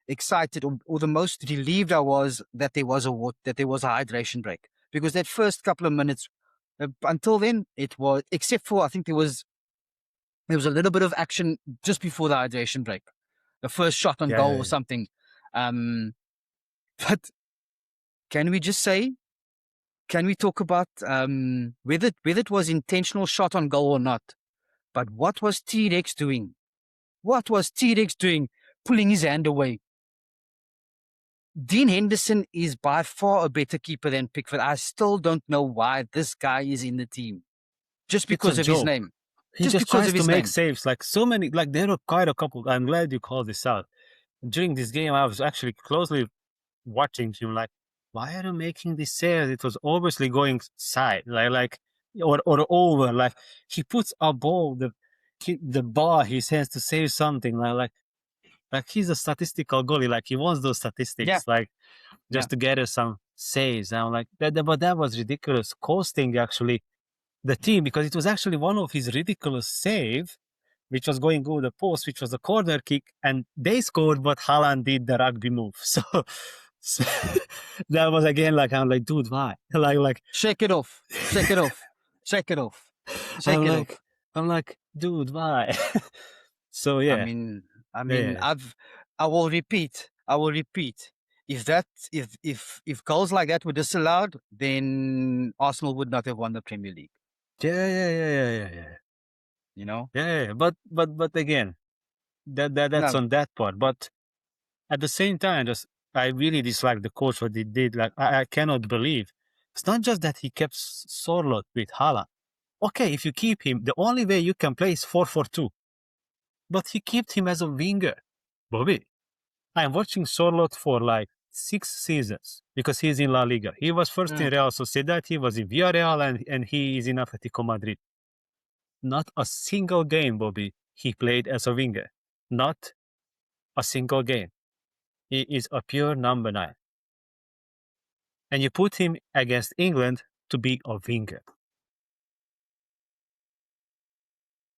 excited or the most relieved I was that there was a hydration break, because that first couple of minutes, until then, it was, except for I think there was a little bit of action just before the hydration break, the first shot on goal or something. But can we just say, can we talk about whether it was intentional shot on goal or not? But what was T-Rex doing? What was T-Rex doing? Pulling his hand away. Dean Henderson is by far a better keeper than Pickford. I still don't know why this guy is in the team. Just because of his name. He just tries to make saves. Like so many, like there were quite a couple. I'm glad you called this out. During this game, I was actually closely watching him. Like, why are you making this saves? It was obviously going side, or over. Like he puts above the bar his hands to save something. Like he's a statistical goalie. Like he wants those statistics. Just to get us some saves. And I'm like that, but that was ridiculous, costing actually the team, because it was actually one of his ridiculous save, which was going over the post, which was a corner kick, and they scored, but Haaland did the rugby move. So that was again like, I'm like, dude, why? Like shake it off. I'm like, dude, why? So yeah. I mean, I will repeat. If goals like that were disallowed, then Arsenal would not have won the Premier League. Yeah. You know? Yeah. But again, that's on that part. But at the same time, I really dislike the coach what he did. Like I cannot believe. It's not just that he kept Sorloth with Haaland. Okay, if you keep him, the only way you can play is 4-4-2. But he kept him as a winger. Bobby, I'm watching Sorloth for like 6 seasons because he's in La Liga. He was first in Real Sociedad, he was in Villarreal, and he is in Atletico Madrid. Not a single game, Bobby, he played as a winger. Not a single game. He is a pure number 9. And you put him against England to be a winger.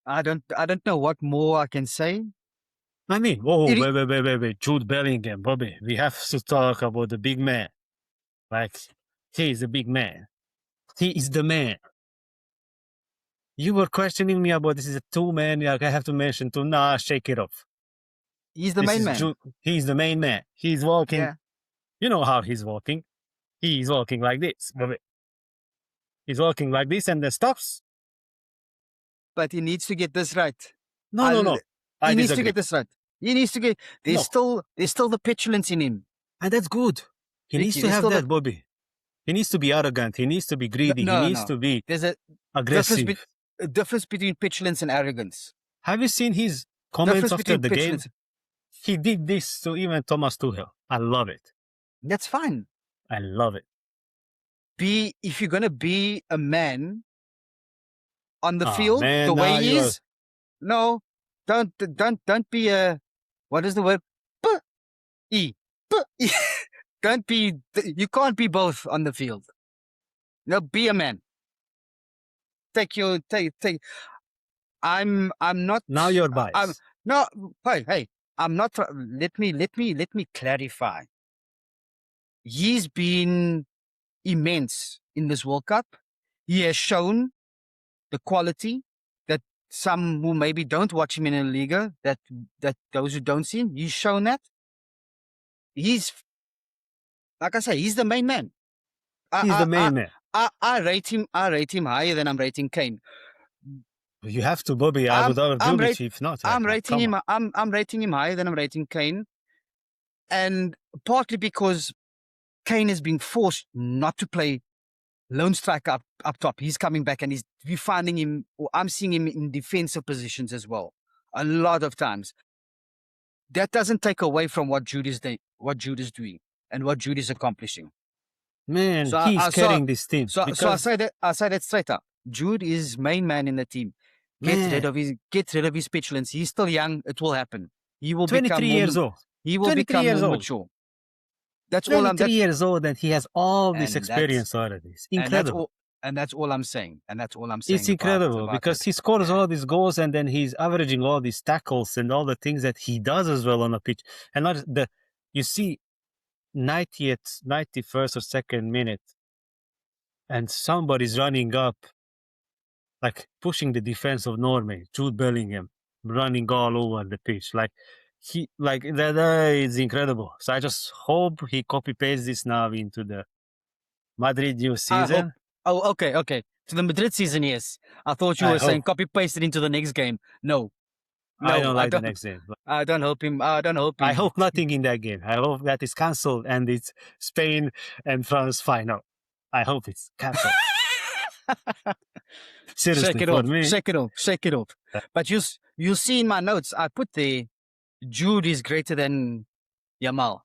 I don't know what more I can say. I mean, wait. Jude Bellingham, Bobby. We have to talk about the big man. Like, he is the big man. He is the man. You were questioning me about this is a 2-man. Like, I have to mention 2. Nah, shake it off. He's the main man. He's the main man. He's walking. Yeah. You know how he's walking. He's walking like this, Bobby. He's walking like this and then stops. But he needs to get this right. No. He needs to get this right. He needs to get. There's still the petulance in him, and that's good. He needs to have that, Bobby. He needs to be arrogant. He needs to be greedy. He needs to be. There's a aggressive. Difference between petulance and arrogance. Have you seen his comments after the game? He did this to even Thomas Tuchel. I love it. That's fine. I love it. If you're gonna be a man on the field, the way he is. No, don't be a. What is the word? Don't be. You can't be both on the field. No, be a man. Take. I'm not. Now you're biased. Hey. I'm not. Let me clarify. He's been immense in this World Cup. He has shown the quality that some who maybe don't watch him in a Liga, that those who don't see him, he's shown that. He's, like I say, he's the main man. He's the main man. I rate him higher than I'm rating Kane. You have to, Bobby. I would argue with you if not. I'm rating him higher than I'm rating Kane. And partly because Kane has been forced not to play lone striker up top. He's coming back and we're finding him, or I'm seeing him in defensive positions as well. A lot of times. That doesn't take away from what Jude is doing and what Jude is accomplishing. Man, he's carrying this team. So I say that straight up. Jude is main man in the team. Get rid of his petulance. He's still young. It will happen. He will 23 years old. He will become more mature. That's all I'm. 23 years old, and he has all this experience already. It's incredible. And that's all I'm saying. It's incredible because he scores all these goals, and then he's averaging all these tackles and all the things that he does as well on the pitch. And not you see 90th, 91st or second minute, and somebody's running up, like pushing the defense of Norway, Jude Bellingham, running all over the pitch. Like that is incredible. So I just hope he copy pastes this now into the Madrid new I hope. season. Oh, okay, okay. To the Madrid season, yes. I thought you I were saying hope. copy paste it into the next game. No, I don't no, I like the don't. next game. But I don't hope him. I don't hope I him. hope nothing in that game. I hope that is cancelled and it's Spain and France final. I hope it's cancelled. Seriously, Shake it for off. me. Shake it off. Shake it off. But you see in my notes, I put there, Jude is greater than Yamal.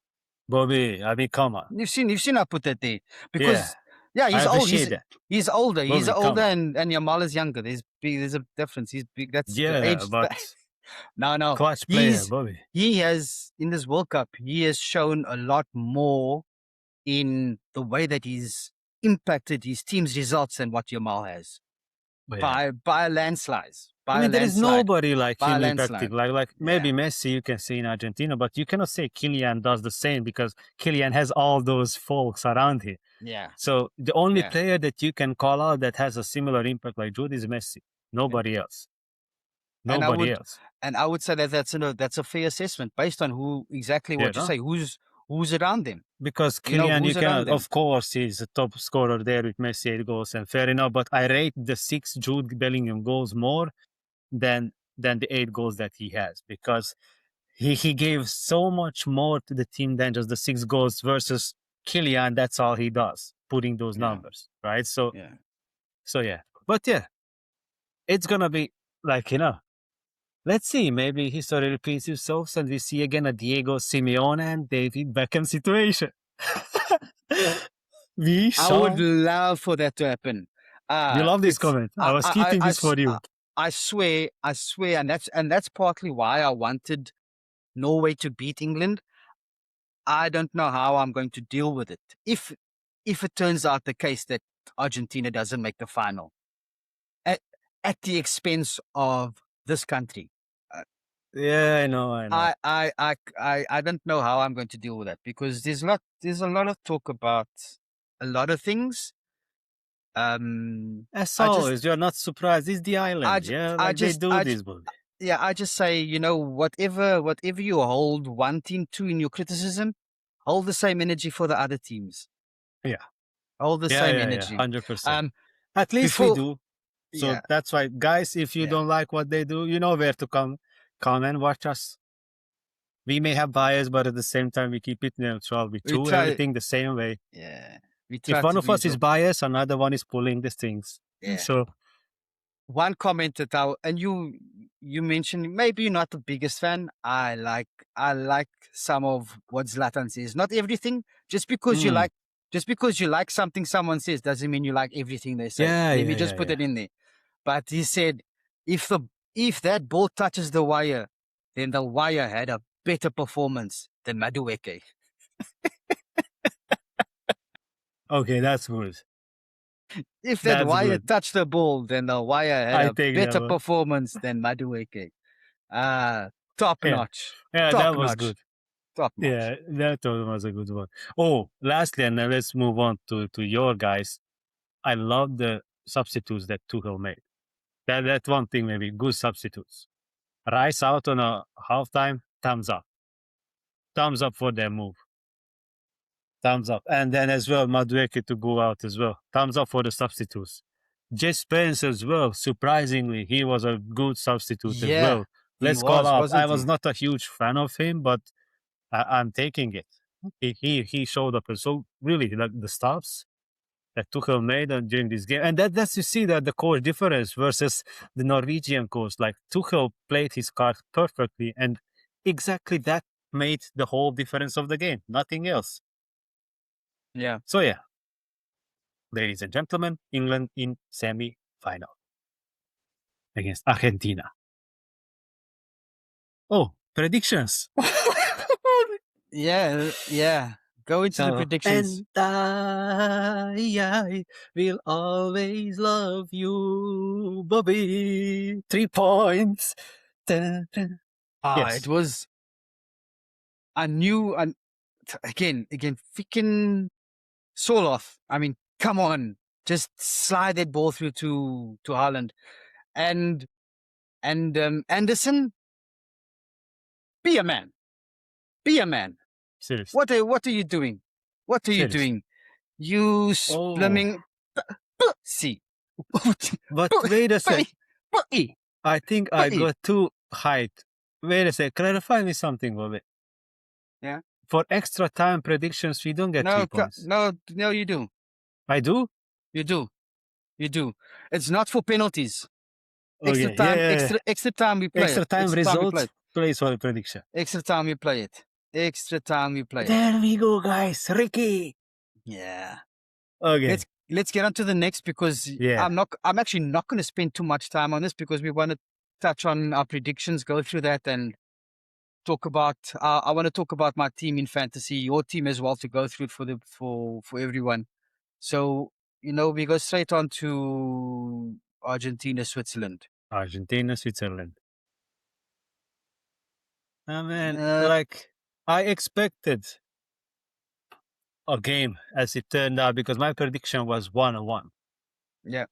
Bobby, I mean, come on. You've seen I put that there because yeah, I he's old. appreciate that. He's older. He's Bobby, come older, on. and Yamal is younger. There's a difference. He's big. That's the Yeah, age. but No. clutch player, Bobby. He has in this World Cup. He has shown a lot more in the way that he's impacted his team's results than what Yamal has Yeah. by a landslide. I mean, there is nobody like By a him landslide. impacting. Like maybe Messi, you can see in Argentina, but you cannot say Kylian does the same because Kylian has all those folks around him. Yeah. So the only Yeah. player that you can call out that has a similar impact like Jude is Messi. Nobody else. Nobody else. And I would say that that's a fair assessment based on who exactly what you say. Who's around them? Because Kylian, you who's around cannot, them. of course, he's a top scorer there with Messi 8 goals, and fair enough. But I rate the 6 Jude Bellingham goals more than the 8 goals that he has, because he gave so much more to the team than just the 6 goals versus Kylian. That's all he does, putting those numbers, right? So yeah. But yeah, it's gonna be like, let's see, maybe history repeats itself and we see again a Diego Simeone and David Beckham situation. I would love for that to happen. You love this comment. I was keeping this for you. I swear, and that's partly why I wanted Norway to beat England. I don't know how I'm going to deal with it if it turns out the case that Argentina doesn't make the final at the expense of this country. Yeah, I know. I don't know how I'm going to deal with that because there's a lot of talk about a lot of things. As always, you're not surprised. It's the island. They do this, buddy. Yeah, I just say, whatever you hold one team to in your criticism, hold the same energy for the other teams. Yeah. Hold the same energy. 100%. At least we do. So that's why, guys, if you don't like what they do, you know where to come and watch us. We may have bias, but at the same time, we keep it neutral. We do everything the same way. Yeah. If one of us is biased, another one is pulling the strings. Yeah. So one comment that and you mentioned, maybe you're not the biggest fan. I like some of what Zlatan says. Not everything. Just because you like something someone says doesn't mean you like everything they say. Let me just put it in there. But he said, if that ball touches the wire, then the wire had a better performance than Madueke. Okay, that's good. If that wire touched the ball, then the wire had a better performance than Madueke. Top notch. Yeah, that was good. Top notch. Yeah, that was a good one. Oh, lastly, and then let's move on to your guys. I love the substitutes that Tuchel made. That one thing, maybe good substitutes. Rice out on a halftime, thumbs up. Thumbs up for their move. Thumbs up. And then as well, Madueke to go out as well. Thumbs up for the substitutes. Jay Spence as well. Surprisingly, he was a good substitute as well. Let's call out. I was not a huge fan of him, but I'm taking it. He showed up. So really, the stops that Tuchel made during this game, and that's you see that the coach difference versus the Norwegian coach. Like Tuchel played his card perfectly, and exactly that made the whole difference of the game. Nothing else. Yeah. So yeah, ladies and gentlemen, England in semi-final against Argentina. Oh, predictions. Yeah. Go into the predictions. And I will always love you, Bobby. 3 points. Yes. It was. I knew again, freaking Soloth. I mean, come on, just slide that ball through to Haaland, and Anderson, be a man, be a man. Seriously. What are you doing? What are you Seriously. doing? You Oh. splimming. See. But wait a sec. I think I got too hyped. Wait a sec. Clarify me something, Bobby. Yeah. For extra time predictions, we don't get 3 points. No, you do. I do? You do. You do. It's not for penalties. Okay. Extra time. Yeah. Extra time we play Extra it. time Extra time we play result it. plays for the prediction. Extra time we play it. Extra time we play it. There we go, guys. Ricky. Yeah. Okay. Let's get on to the next, because Yeah. I'm actually not going to spend too much time on this, because we want to touch on our predictions, go through that, and talk about. I want to talk about my team in fantasy, your team as well, to go through it for everyone. So we go straight on to Argentina, Switzerland. Argentina, Switzerland. I mean, I expected a game as it turned out, because my prediction was 1-1. Yeah.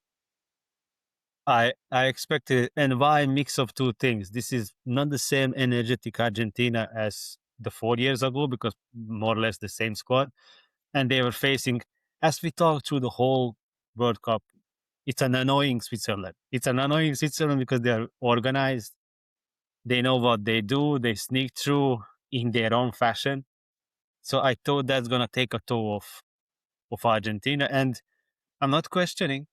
I expected, and why mix of two things? This is not the same energetic Argentina as the 4 years ago, because more or less the same squad. And they were facing, as we talked through the whole World Cup, it's an annoying Switzerland. It's an annoying Switzerland because they're organized. They know what they do. They sneak through in their own fashion. So I thought that's going to take a toll of Argentina. And I'm not questioning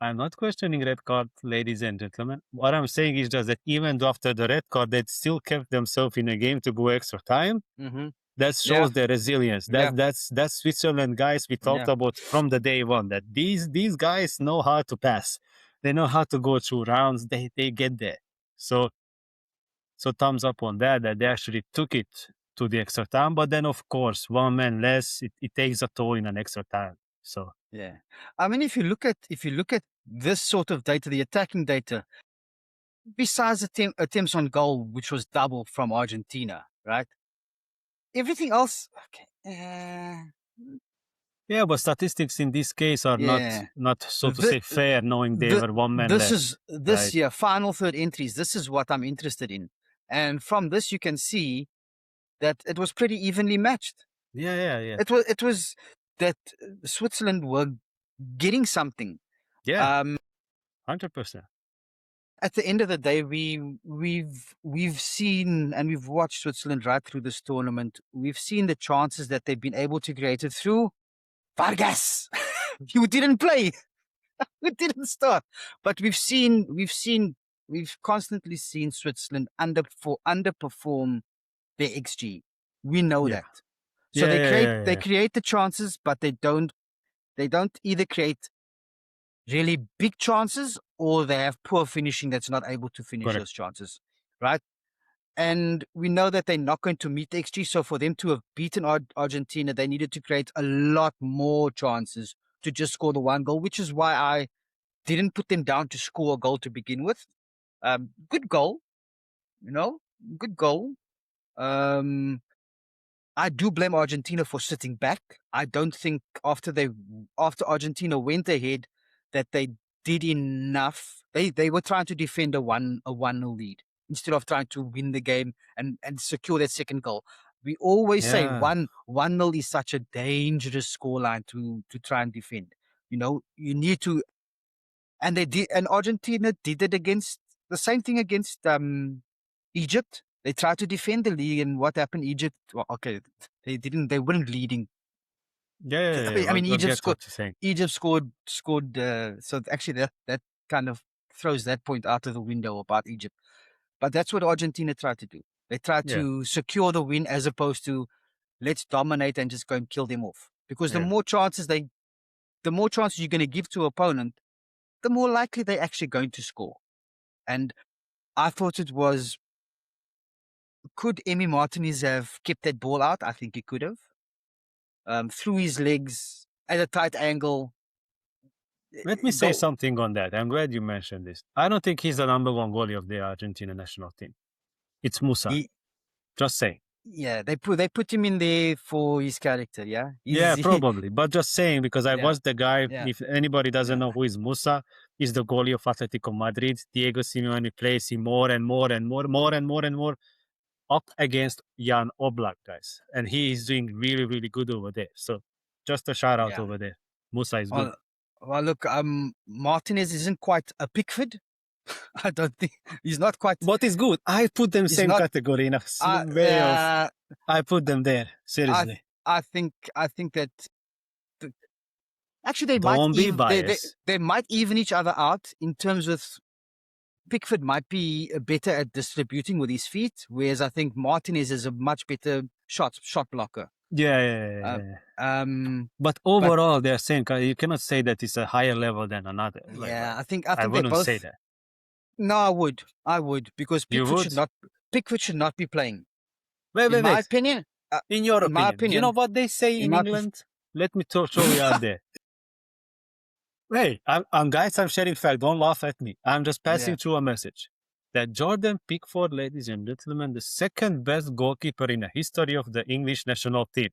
red card, ladies and gentlemen. What I'm saying is just that even after the red card, they still kept themselves in a game to go extra time. Mm-hmm. That shows their resilience. That's Switzerland, guys. We talked about from the day one that these guys know how to pass. They know how to go through rounds. They get there. So thumbs up on that they actually took it to the extra time. But then, of course, one man less, it takes a toll in an extra time. So yeah, I mean, if you look at this sort of data, the attacking data, besides attempts on goal, which was double from Argentina, right? Everything else, okay. Yeah, but statistics in this case are not so to say fair, knowing they were one man less. This year, final third entries. This is what I'm interested in, and from this you can see that it was pretty evenly matched. Yeah. It was that Switzerland were getting something. Yeah. 100%. At the end of the day, we've seen and we've watched Switzerland right through this tournament. We've seen the chances that they've been able to create it through Vargas. You didn't play. We didn't start. But we've constantly seen Switzerland underperform their XG. We know that. So they create the chances, but they don't either create really big chances, or they have poor finishing that's not able to finish those chances, right? And we know that they're not going to meet the XG. So for them to have beaten Argentina, they needed to create a lot more chances to just score the one goal, which is why I didn't put them down to score a goal to begin with. Good goal, good goal. I do blame Argentina for sitting back. I don't think after Argentina went ahead that they did enough. They were trying to defend a 1-0 lead instead of trying to win the game and secure that second goal. We always say 1-0 is such a dangerous scoreline to try and defend. You need to, and they did, and Argentina did it against the same thing against Egypt. They tried to defend the league, and what happened? Egypt, they didn't. They weren't leading. Yeah. I mean, Egypt scored. Egypt scored. So actually, that kind of throws that point out of the window about Egypt. But that's what Argentina tried to do. They tried to secure the win, as opposed to let's dominate and just go and kill them off. Because the more chances you're going to give to opponent, the more likely they're actually going to score. And I thought it was. Could Emi Martínez have kept that ball out? I think he could have. Through his legs at a tight angle. Let me say something on that. I'm glad you mentioned this. I don't think he's the number one goalie of the Argentina national team. It's Musa. Just saying. Yeah, they put him in there for his character. Yeah, Yeah, probably. But just saying, because I yeah, was the guy, yeah, if anybody doesn't yeah. know who is Musa, he's the goalie of Atletico Madrid. Diego Simeone plays him more and more and more up against Jan Oblak, guys. And he is doing really, really good over there. So just a shout out Yeah. over there. Musa is good. Well, look, Martinez isn't quite a Pickford. I don't think he's not quite. But it's good. I put them He's same not. category in a way of, I put them there. I Seriously. I think that th- actually they might Don't be even biased. they might even each other out in terms of Pickford might be better at distributing with his feet, whereas I think Martinez is a much better shot blocker. Yeah. But But overall, they're saying you cannot say that it's a higher level than another. yeah, I think I they wouldn't both. say that. No, I would because You would? Pickford should not be playing. Wait. In my opinion, In your in my opinion, do you know opinion, what they say in my England? Let me show you out there. Hey, I'm guys, I'm sharing fact. Don't laugh at me. I'm just passing yeah. through a message. That Jordan Pickford, ladies and gentlemen, the second best goalkeeper in the history of the English national team.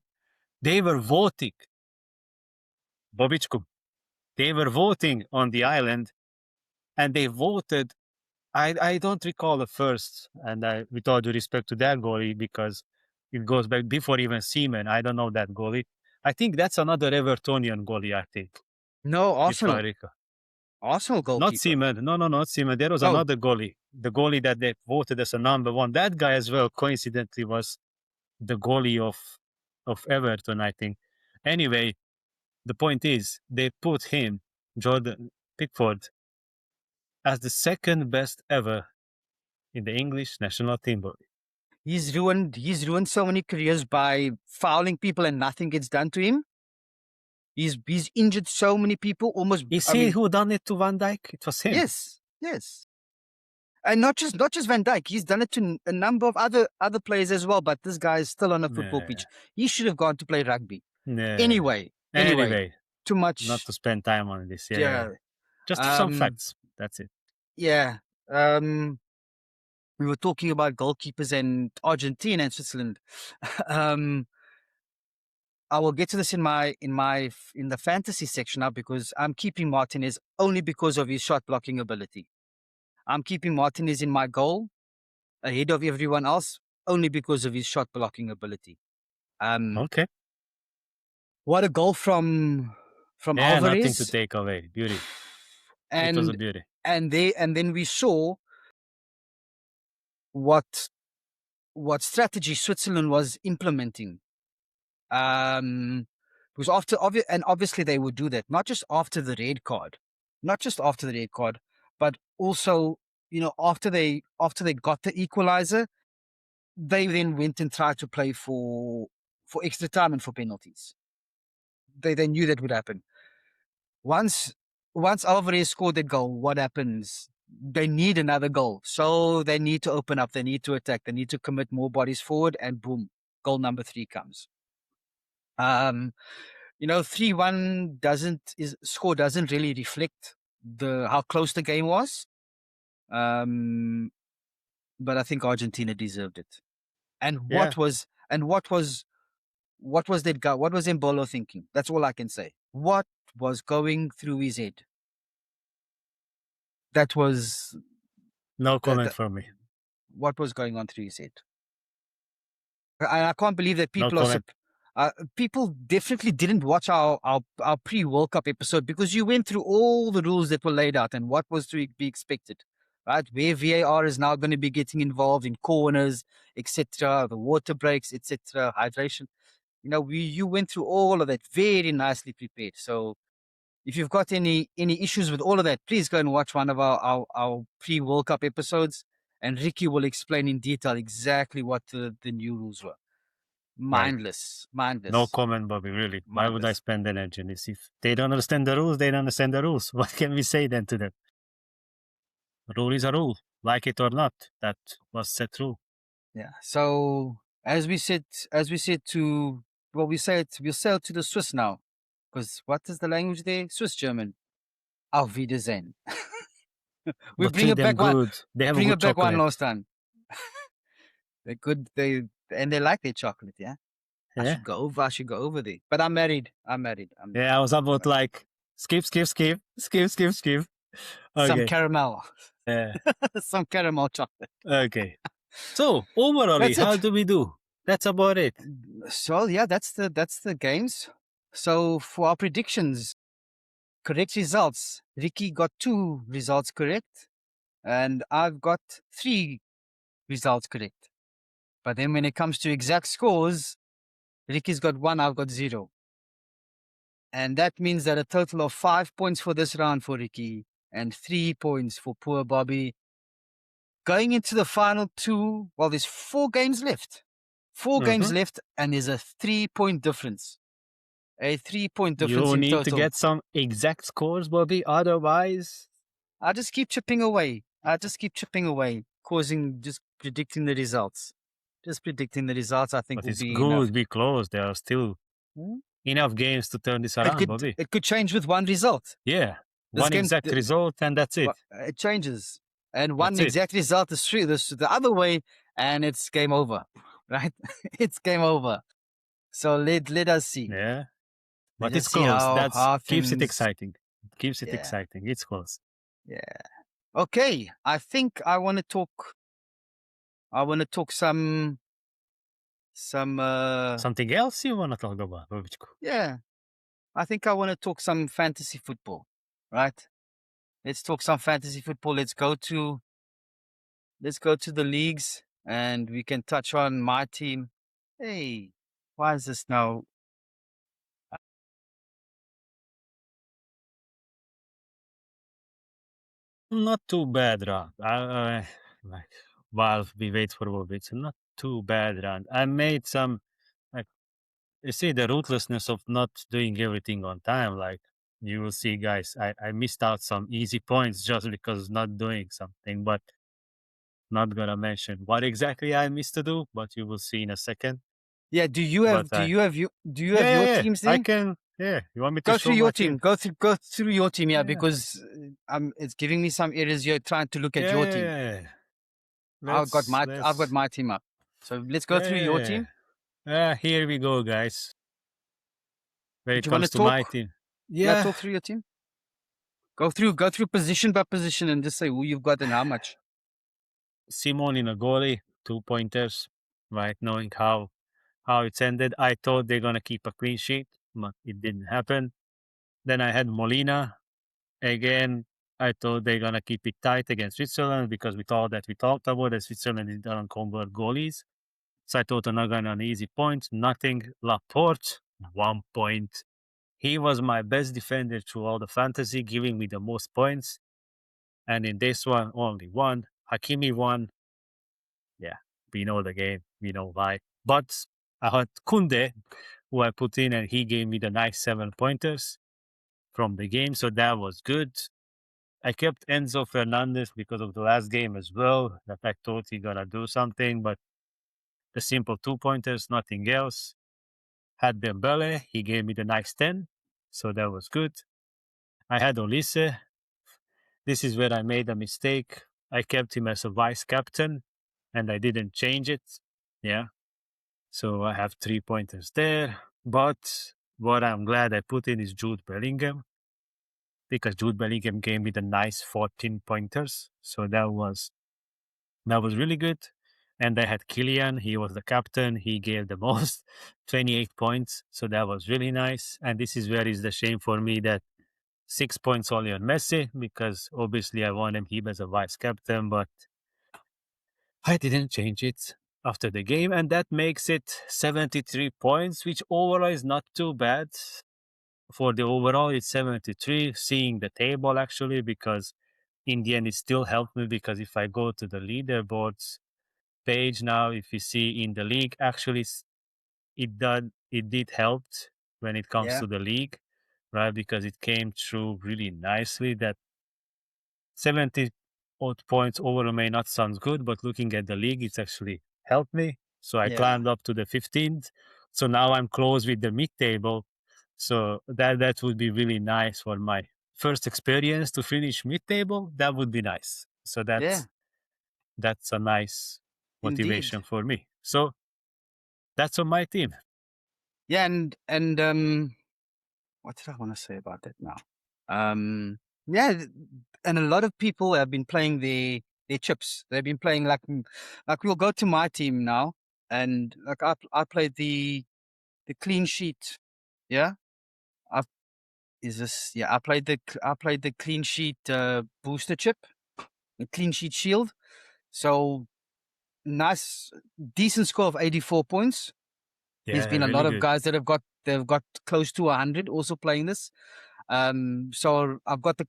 They were voting. Bobičku. They were voting on the island, and they voted. I don't recall the first, and with all due respect to that goalie, because it goes back before even Seaman. I don't know that goalie. I think that's another Evertonian goalie, I think. No, If I recall. Arsenal Not goalkeeper. Seaman. No, not Seaman. There was No, another goalie. The goalie that they voted as a number one. That guy as well, coincidentally, was the goalie of Everton, I think. Anyway, the point is they put him, Jordan Pickford, as the second best ever in the English national team goalie. he's ruined so many careers by fouling people and nothing gets done to him. He's injured so many people almost. Is he who done it to Van Dijk? It was him. Yes. And not just Van Dijk, he's done it to a number of other players as well. But this guy is still on a football pitch. He should have gone to play rugby. Yeah. Anyway, too much. Not to spend time on this. Yeah. Just some facts. That's it. Yeah. We were talking about goalkeepers and Argentina and Switzerland. I will get to this in the fantasy section now because I'm keeping Martinez only because of his shot blocking ability. I'm keeping Martinez in my goal ahead of everyone else only because of his shot blocking ability. Okay. What a goal from Alvarez. Nothing to take away. Beauty. It was a beauty. And then we saw what strategy Switzerland was implementing. Because obviously they would do that, not just after the red card, but also, after they got the equalizer, they then went and tried to play for extra time and for penalties. They knew that would happen. Once Alvarez scored that goal, what happens? They need another goal. So they need to open up, they need to attack, they need to commit more bodies forward, and boom, goal number 3 comes. 3-1 score doesn't really reflect how close the game was. But I think Argentina deserved it. And what was that guy? What was Embolo thinking? That's all I can say. What was going through his head? That was no comment from me. What was going on through his head? I can't believe that people people definitely didn't watch our pre-World Cup episode because you went through all the rules that were laid out and what was to be expected, right? Where VAR is now going to be getting involved in corners, etc., the water breaks, etc., hydration. You went through all of that very nicely prepared. So if you've got any issues with all of that, please go and watch one of our pre-World Cup episodes, and Ricky will explain in detail exactly what the new rules were. Mindless. No comment, Bobby, really. Why would I spend energy on this? If they don't understand the rules, they don't understand the rules. What can we say then to them? A rule is a rule, like it or not. That was set through. Yeah. So as we said to, well, we'll sail to the Swiss now. Because what is the language there? Swiss German. Auf Wiedersehen. We bring it back one. They have bring a it good back one chocolate. last time. They're good. and they like their chocolate. Yeah, I Yeah. should go over. I should go over there. But I'm married. Yeah, I was about like skip. Some Okay. caramel, Yeah. some caramel chocolate. Okay. So overall, That's how it. do we do? That's about it. So yeah, that's the games. So for our predictions, correct results. Ricky got 2 results correct, and I've got 3 results correct. But then when it comes to exact scores, Ricky's got 1, I've got 0. And that means that a total of 5 points for this round for Ricky and 3 points for poor Bobby. Going into the final 2, well, there's 4 games left. 4 games left, and there's a 3-point difference. A 3-point difference You in need to total. get some exact scores, Bobby. Otherwise, I just keep chipping away. Just predicting the results. Just predicting the results, I think but will it's be enough. good. Be close. There are still Hmm? enough games to turn this It around, could Bobby. it could change with one result. Yeah, This one game exact result, and that's it. it changes, and one That's it. exact result is true. This the other way, and it's game over, right? It's game over. So let us see. Yeah, Let but us it's see close. That how keeps it things. exciting. Keeps it Yeah, exciting. It's close. yeah. Okay, I think I want to talk. I want to talk some. Something else you want to talk about, Bobichko? Yeah, I think I want to talk some fantasy football. Right. Let's talk some fantasy football. Let's go to the leagues, and we can touch on my team. Hey, why is this now? Not too bad, Rob. Like while we wait for Bobic, it's not too bad round. I made some like you see the ruthlessness of not doing everything on time. Like you will see, guys, I missed out some easy points just because not doing something, but not gonna mention what exactly I missed to do, but you will see in a second. Yeah, But I do you yeah, have yeah, your yeah. teams I there? can you want me to Go through show my your team? team. Go through your team, yeah, Yeah. because it's giving me some errors. You're trying to look at Yeah, your yeah, team. yeah, yeah. I've got Let's my team up. So let's go yeah, through yeah, your yeah. team. Here we go, guys. When Did it you want to comes to my talk? team. Yeah, Yeah, talk through your team. Go through position by position and just say who you've got and how much. Simon in a goalie, 2 pointers, right? Knowing how it's ended. I thought they're gonna keep a clean sheet, but it didn't happen. Then I had Molina. Again, I thought they're gonna keep it tight against Switzerland because we talked about that Switzerland is doesn't convert goalies. So I thought another an easy point. Nothing. Laporte, 1 point. He was my best defender through all the fantasy, giving me the most points. And in this one, only one. Hakimi won. Yeah, we know the game. We know why. But I had Kunde, who I put in, and he gave me the nice 7 pointers from the game. So that was good. I kept Enzo Fernandez because of the last game as well. That I thought he gonna do something, but the simple 2 pointers, nothing else. Had Dembele, he gave me the nice 10. So that was good. I had Olise. This is where I made a mistake. I kept him as a vice captain and I didn't change it. Yeah. So I have 3 pointers there. But what I'm glad I put in is Jude Bellingham because Jude Bellingham gave me the nice 14 pointers. So that was really good. And I had Killian. He was the captain. He gave the most, 28 points. So that was really nice. And this is where is the shame for me that 6 points only on Messi because obviously I wanted him as a vice captain, but I didn't change it after the game. And that makes it 73 points, which overall is not too bad. For the overall, it's 73. Seeing the table actually, because in the end, it still helped me because if I go to the leaderboards page now, if you see in the league, actually, it did help when it comes Yeah, to the league, right? Because it came through really nicely. That 70 odd points overall may not sound good, but looking at the league, it's actually helped me. So I yeah, climbed up to the 15th. So now I'm close with the mid table. So that would be really nice for my first experience to finish mid table. That would be nice. So yeah. that's a nice Indeed. motivation for me. So That's on my team. Yeah, and what did I want to say about that now? Yeah, and a lot of people have been playing their chips. They've been playing like we'll go to my team now, and like I played the clean sheet. Yeah, I is this yeah I played the clean sheet booster chip, the clean sheet shield. So nice, decent score of 84 points. There's Yeah, been a really lot of good. guys that they've got close to 100 also playing this. So I've got the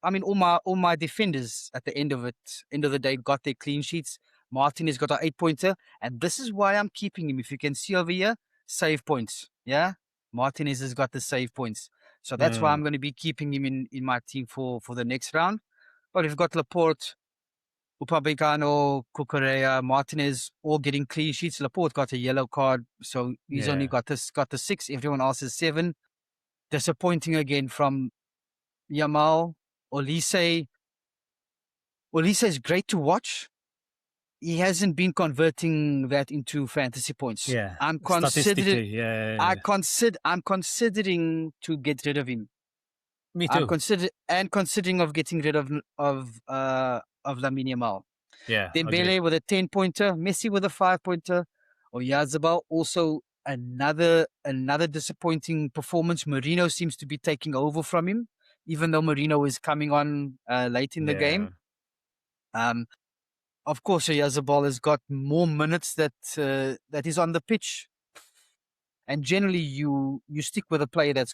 I mean, all my defenders at the end of the day, got their clean sheets. Martínez got an 8-pointer, and this is why I'm keeping him. If you can see over here, save points. Yeah, Martínez has got the save points, so that's why Mm, I'm going to be keeping him in my team for the next round. But we've got Laporte, Upamecano, Cucurella, Martinez all getting clean sheets. Laporte got a yellow card, so he's only yeah. got the 6. Everyone else is 7. Disappointing again from Yamal. Olise. Olise is great to watch. He hasn't been converting that into fantasy points. Yeah. I'm considering Statistically, yeah. I'm considering to get rid of him. Me I'm too. considering of getting rid of Lamine Yamal. Yeah, agree. Dembele with a 10-pointer, Messi with a 5-pointer, Oyarzabal also another disappointing performance. Marino seems to be taking over from him, even though Marino is coming on late in the game. Yeah. Um, of course, Oyarzabal has got more minutes that is on the pitch, and generally you stick with a player that's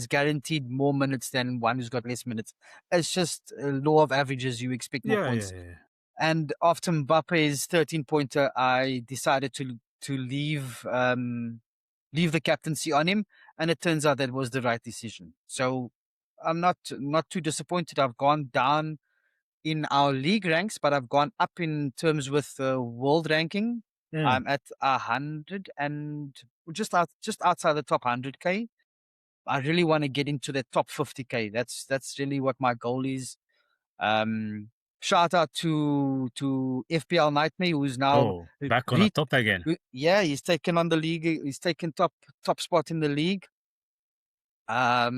guaranteed more minutes than one who's got less minutes. It's just a law of averages. You expect more points. Yeah. And after Mbappe's 13-pointer, I decided to leave the captaincy on him, and it turns out that was the right decision. So I'm not too disappointed. I've gone down in our league ranks, but I've gone up in terms with the world ranking. Mm. I'm at 100 and just outside the top 100K. I really want to get into the top 50K. That's really what my goal is. Um, Shout out to FPL Nightmare, who's now Oh, back on the re, top again. yeah, he's taken on the league. He's taken top spot in the league. I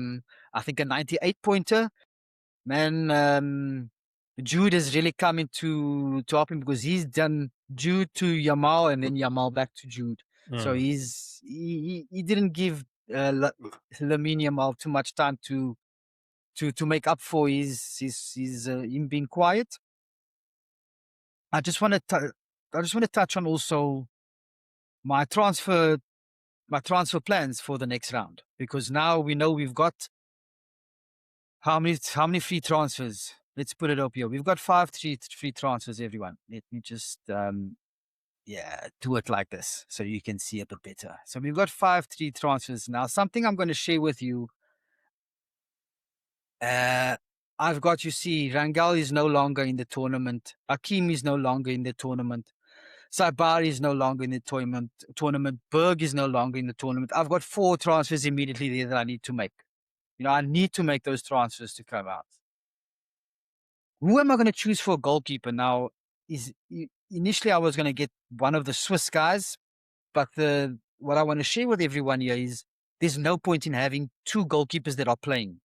think a 98-pointer. Man, Jude has really come to help him because he's done Jude to Yamal and then Yamal back to Jude. So Mm. he didn't give Lamine Yamal too much time to make up for his him being quiet. I just want to touch on also my transfer plans for the next round, because now we know we've got how many free transfers. Let's put it up here. We've got 5 free transfers, everyone. Let me just do it like this so you can see a bit better. So we've got 5 free transfers. Now, something I'm going to share with you. I've got, you see, Rangel is no longer in the tournament. Hakim is no longer in the tournament. Sabari is no longer in the tournament. Berg is no longer in the tournament. I've got 4 transfers immediately there that I need to make. I need to make those transfers to come out. Who am I going to choose for a goalkeeper now? Initially I was going to get one of the Swiss guys, but what I want to share with everyone here is there's no point in having 2 goalkeepers that are playing.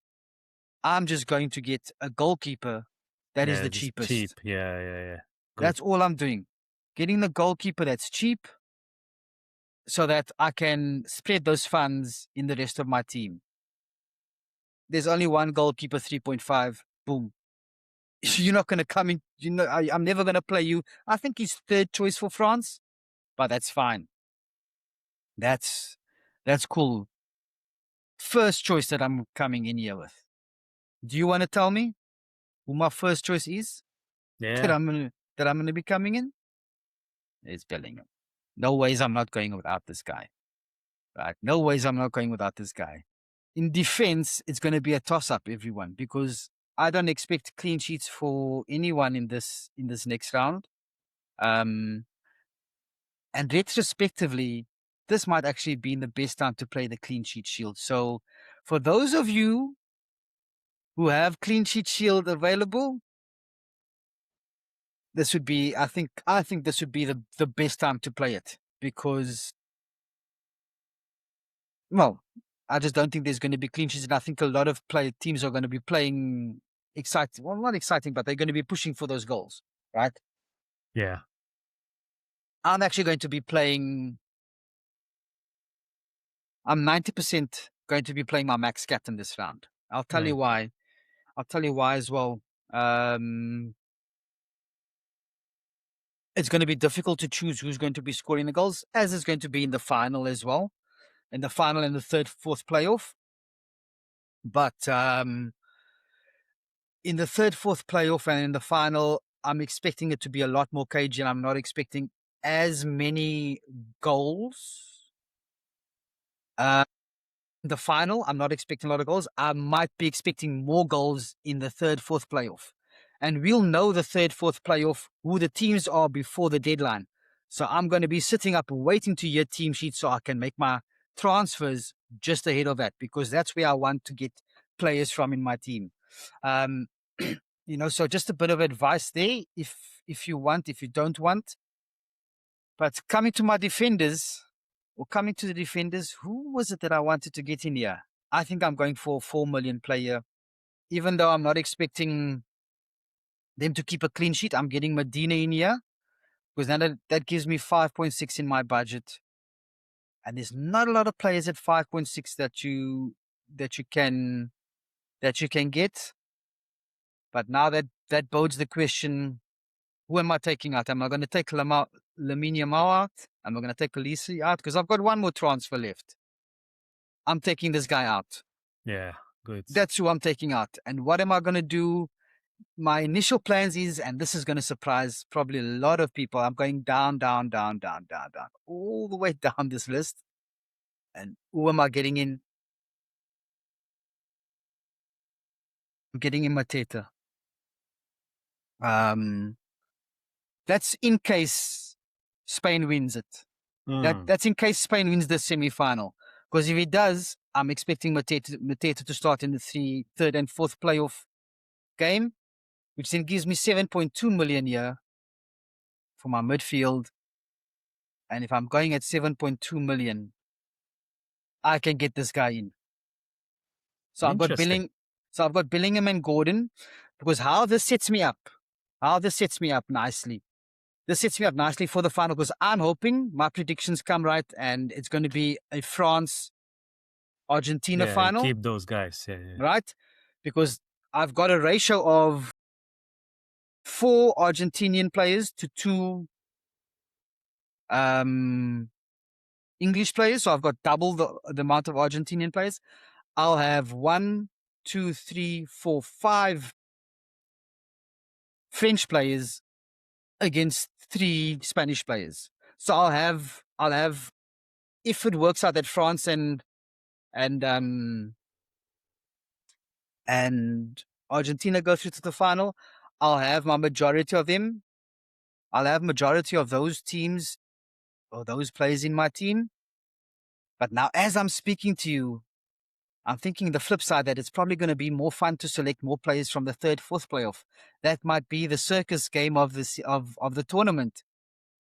I'm just going to get a goalkeeper that is Yeah, the just cheap. cheapest. Yeah. Good. That's all I'm doing. Getting the goalkeeper that's cheap so that I can spread those funds in the rest of my team. There's only one goalkeeper, 3.5. Boom. You're not going to come in. I'm never going to play you. I think he's third choice for France, but that's fine. That's cool. First choice that I'm coming in here with. Do you want to tell me who my first choice is that Yeah. I'm gonna be coming in? It's Bellingham. No ways I'm not going without this guy. Right? No ways I'm not going without this guy. In defense, it's going to be a toss-up, everyone, because I don't expect clean sheets for anyone in this next round. And retrospectively, this might actually be the best time to play the clean sheet shield. So, for those of you who have clean sheet shield available, this would be, I think this would be the best time to play it, because Well, I just don't think there's going to be clean sheets, and I think a lot of teams are going to be playing exciting. Well, not exciting, but they're going to be pushing for those goals, right? Yeah. I'm actually going to be playing. I'm 90% going to be playing my max captain this round. I'll tell you Right. why. I'll tell you why as well. It's going to be difficult to choose who's going to be scoring the goals, as is going to be in the final as well, in the final and the third, fourth playoff. But in the third, fourth playoff and in the final, I'm expecting it to be a lot more cagey, and I'm not expecting as many goals. The final, I'm not expecting a lot of goals. I might be expecting more goals in the third, fourth playoff. And we'll know the third, fourth playoff, who the teams are before the deadline. So I'm going to be sitting up waiting to hear team sheets so I can make my transfers just ahead of that, because that's where I want to get players from in my team. So just a bit of advice there, if you want, if you don't want. But coming to my defenders, or coming to the defenders, who was it that I wanted to get in here? I think I'm going for a 4 million player. Even though I'm not expecting them to keep a clean sheet, I'm getting Medina in here, because now that gives me 5.6 in my budget. And there's not a lot of players at 5.6 that you can get. But now that bodes the question, who am I taking out? Am I going to take Lamine Yamal out? Am I going to take Khaleesi out? Because I've got one more transfer left. I'm taking this guy out. Yeah. Good. That's who I'm taking out. And what am I going to do? My initial plans is, and this is going to surprise probably a lot of people, I'm going down, down, down, down, down, down, all the way down this list. And who am I getting in? I'm getting in Mateta. That's in case Spain wins it. That's in case Spain wins the semi-final. Because if it does, I'm expecting Mateta to start in the third and fourth playoff game, which then gives me 7.2 million here for my midfield. And if I'm going at 7.2 million, I can get this guy in. So I've got Bellingham and Gordon, because how this sets me up nicely. This sets me up nicely for the final, because I'm hoping my predictions come right and it's going to be a France-Argentina final. Keep those guys. Yeah. Right? Because I've got a ratio of 4 Argentinian players to 2 English players. So I've got double the amount of Argentinian players. I'll have 1, 2, 3, 4, 5 French players against 3 Spanish players. So I'll have, if it works out that France and Argentina go through to the final, I'll have my majority of them. I'll have majority of those teams or those players in my team. But now, as I'm speaking to you, I'm thinking the flip side, that it's probably going to be more fun to select more players from the third, fourth playoff. That might be the circus game of this of the tournament,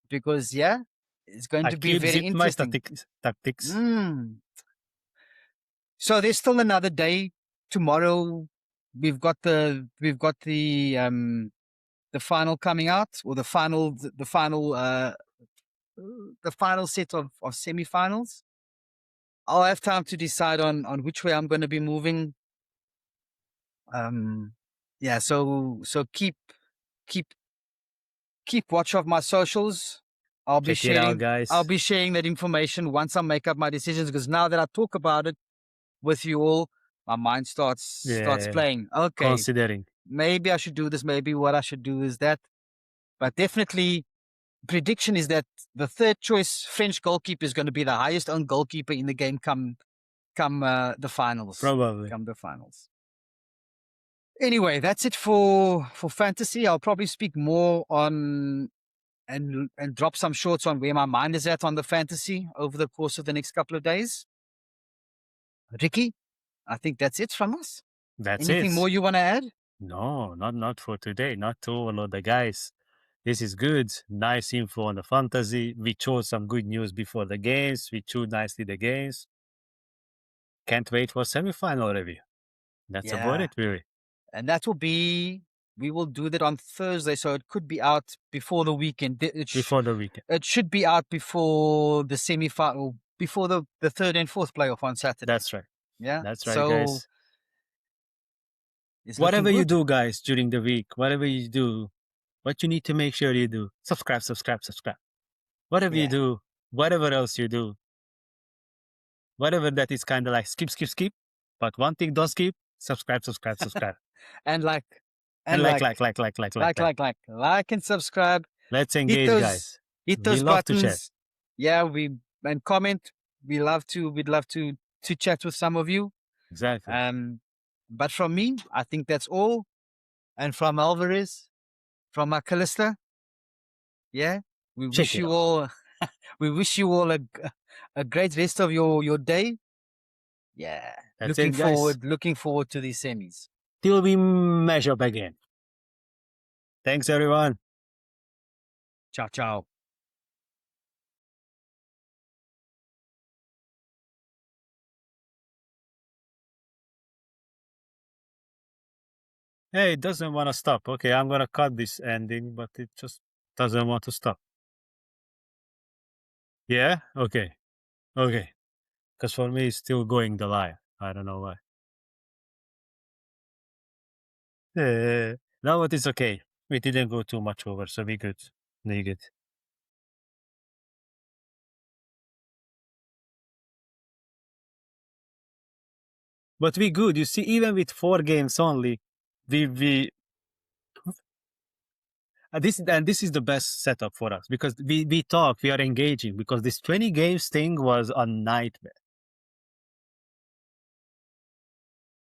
because it's going to be very interesting. Tactics. So there's still another day. Tomorrow we've got the final coming out, or the final set of semi-finals. I'll have time to decide on which way I'm going to be moving. So keep watch of my socials. I'll be sharing that information once I make up my decisions, because now that I talk about it with you all, my mind starts playing. Okay, considering maybe I should do this, maybe what I should do is that. But definitely, prediction is that the third choice French goalkeeper is going to be the highest owned goalkeeper in the game come the finals. Probably. Come the finals. Anyway, that's it for fantasy. I'll probably speak more on and drop some shorts on where my mind is at on the fantasy over the course of the next couple of days. Ricky, I think that's it from us. That's Anything more you want to add? No, not for today. Not to all of the guys. This is good. Nice info on the fantasy. We chose some good news before the games. We chose nicely the games. can't wait for semi-final review. That's about it, really. And that will be, we will do that on Thursday, so it could be out before the weekend. Before the weekend. It should be out before the semi-final, before the third and fourth playoff on Saturday. That's right. Yeah. That's right, so guys. It's whatever looking you good. do, guys, during the week, whatever you do, what you need to make sure you do, subscribe. Whatever you do, whatever else you do, whatever that is kind of like skip. But one thing, don't skip, subscribe. And like and subscribe. Let's engage, guys. Hit those We love to buttons. chat. Yeah, and comment. We'd love to chat with some of you. Exactly. But from me, I think that's all. And from Alvarez, from McAllister, yeah, we wish you all a great rest of your day. Yeah. That's looking forward to these semis. Till we measure up again. Thanks, everyone. Ciao. Hey, it doesn't want to stop. Okay, I'm going to cut this ending, but it just doesn't want to stop. Yeah? Okay. Because for me, it's still going the live. I don't know why. No, but it's okay. We didn't go too much over, so we good. But we good. You see, even with 4 games only, we this is the best setup for us because we talk, we are engaging, because this 20 games thing was a nightmare.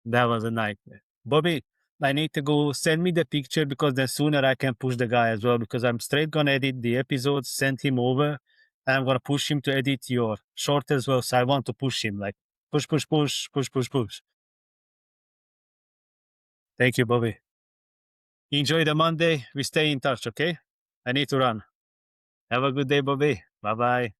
That was a nightmare. Bobby, I need to go send me the picture because then sooner I can push the guy as well, because I'm straight gonna edit the episodes, send him over, and I'm gonna push him to edit your short as well. So I want to push him, like push. Thank you, Bobby. Enjoy the Monday. We stay in touch, okay? I need to run. Have a good day, Bobby. Bye-bye.